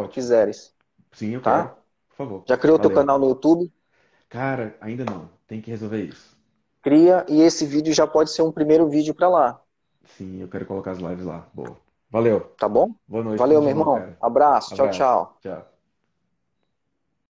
se Ótimo. quiseres, Sim, eu quero. tá? Por favor. Já criou teu Valeu. canal no YouTube? Cara, ainda não. Tem que resolver isso. Cria e esse vídeo já pode ser um primeiro vídeo para lá, Sim, eu quero colocar as lives lá. Boa. Valeu. tá bom? Boa noite, tudo Valeu, de meu bom, irmão. cara. Abraço. Tchau, Abraço. tchau. Tchau.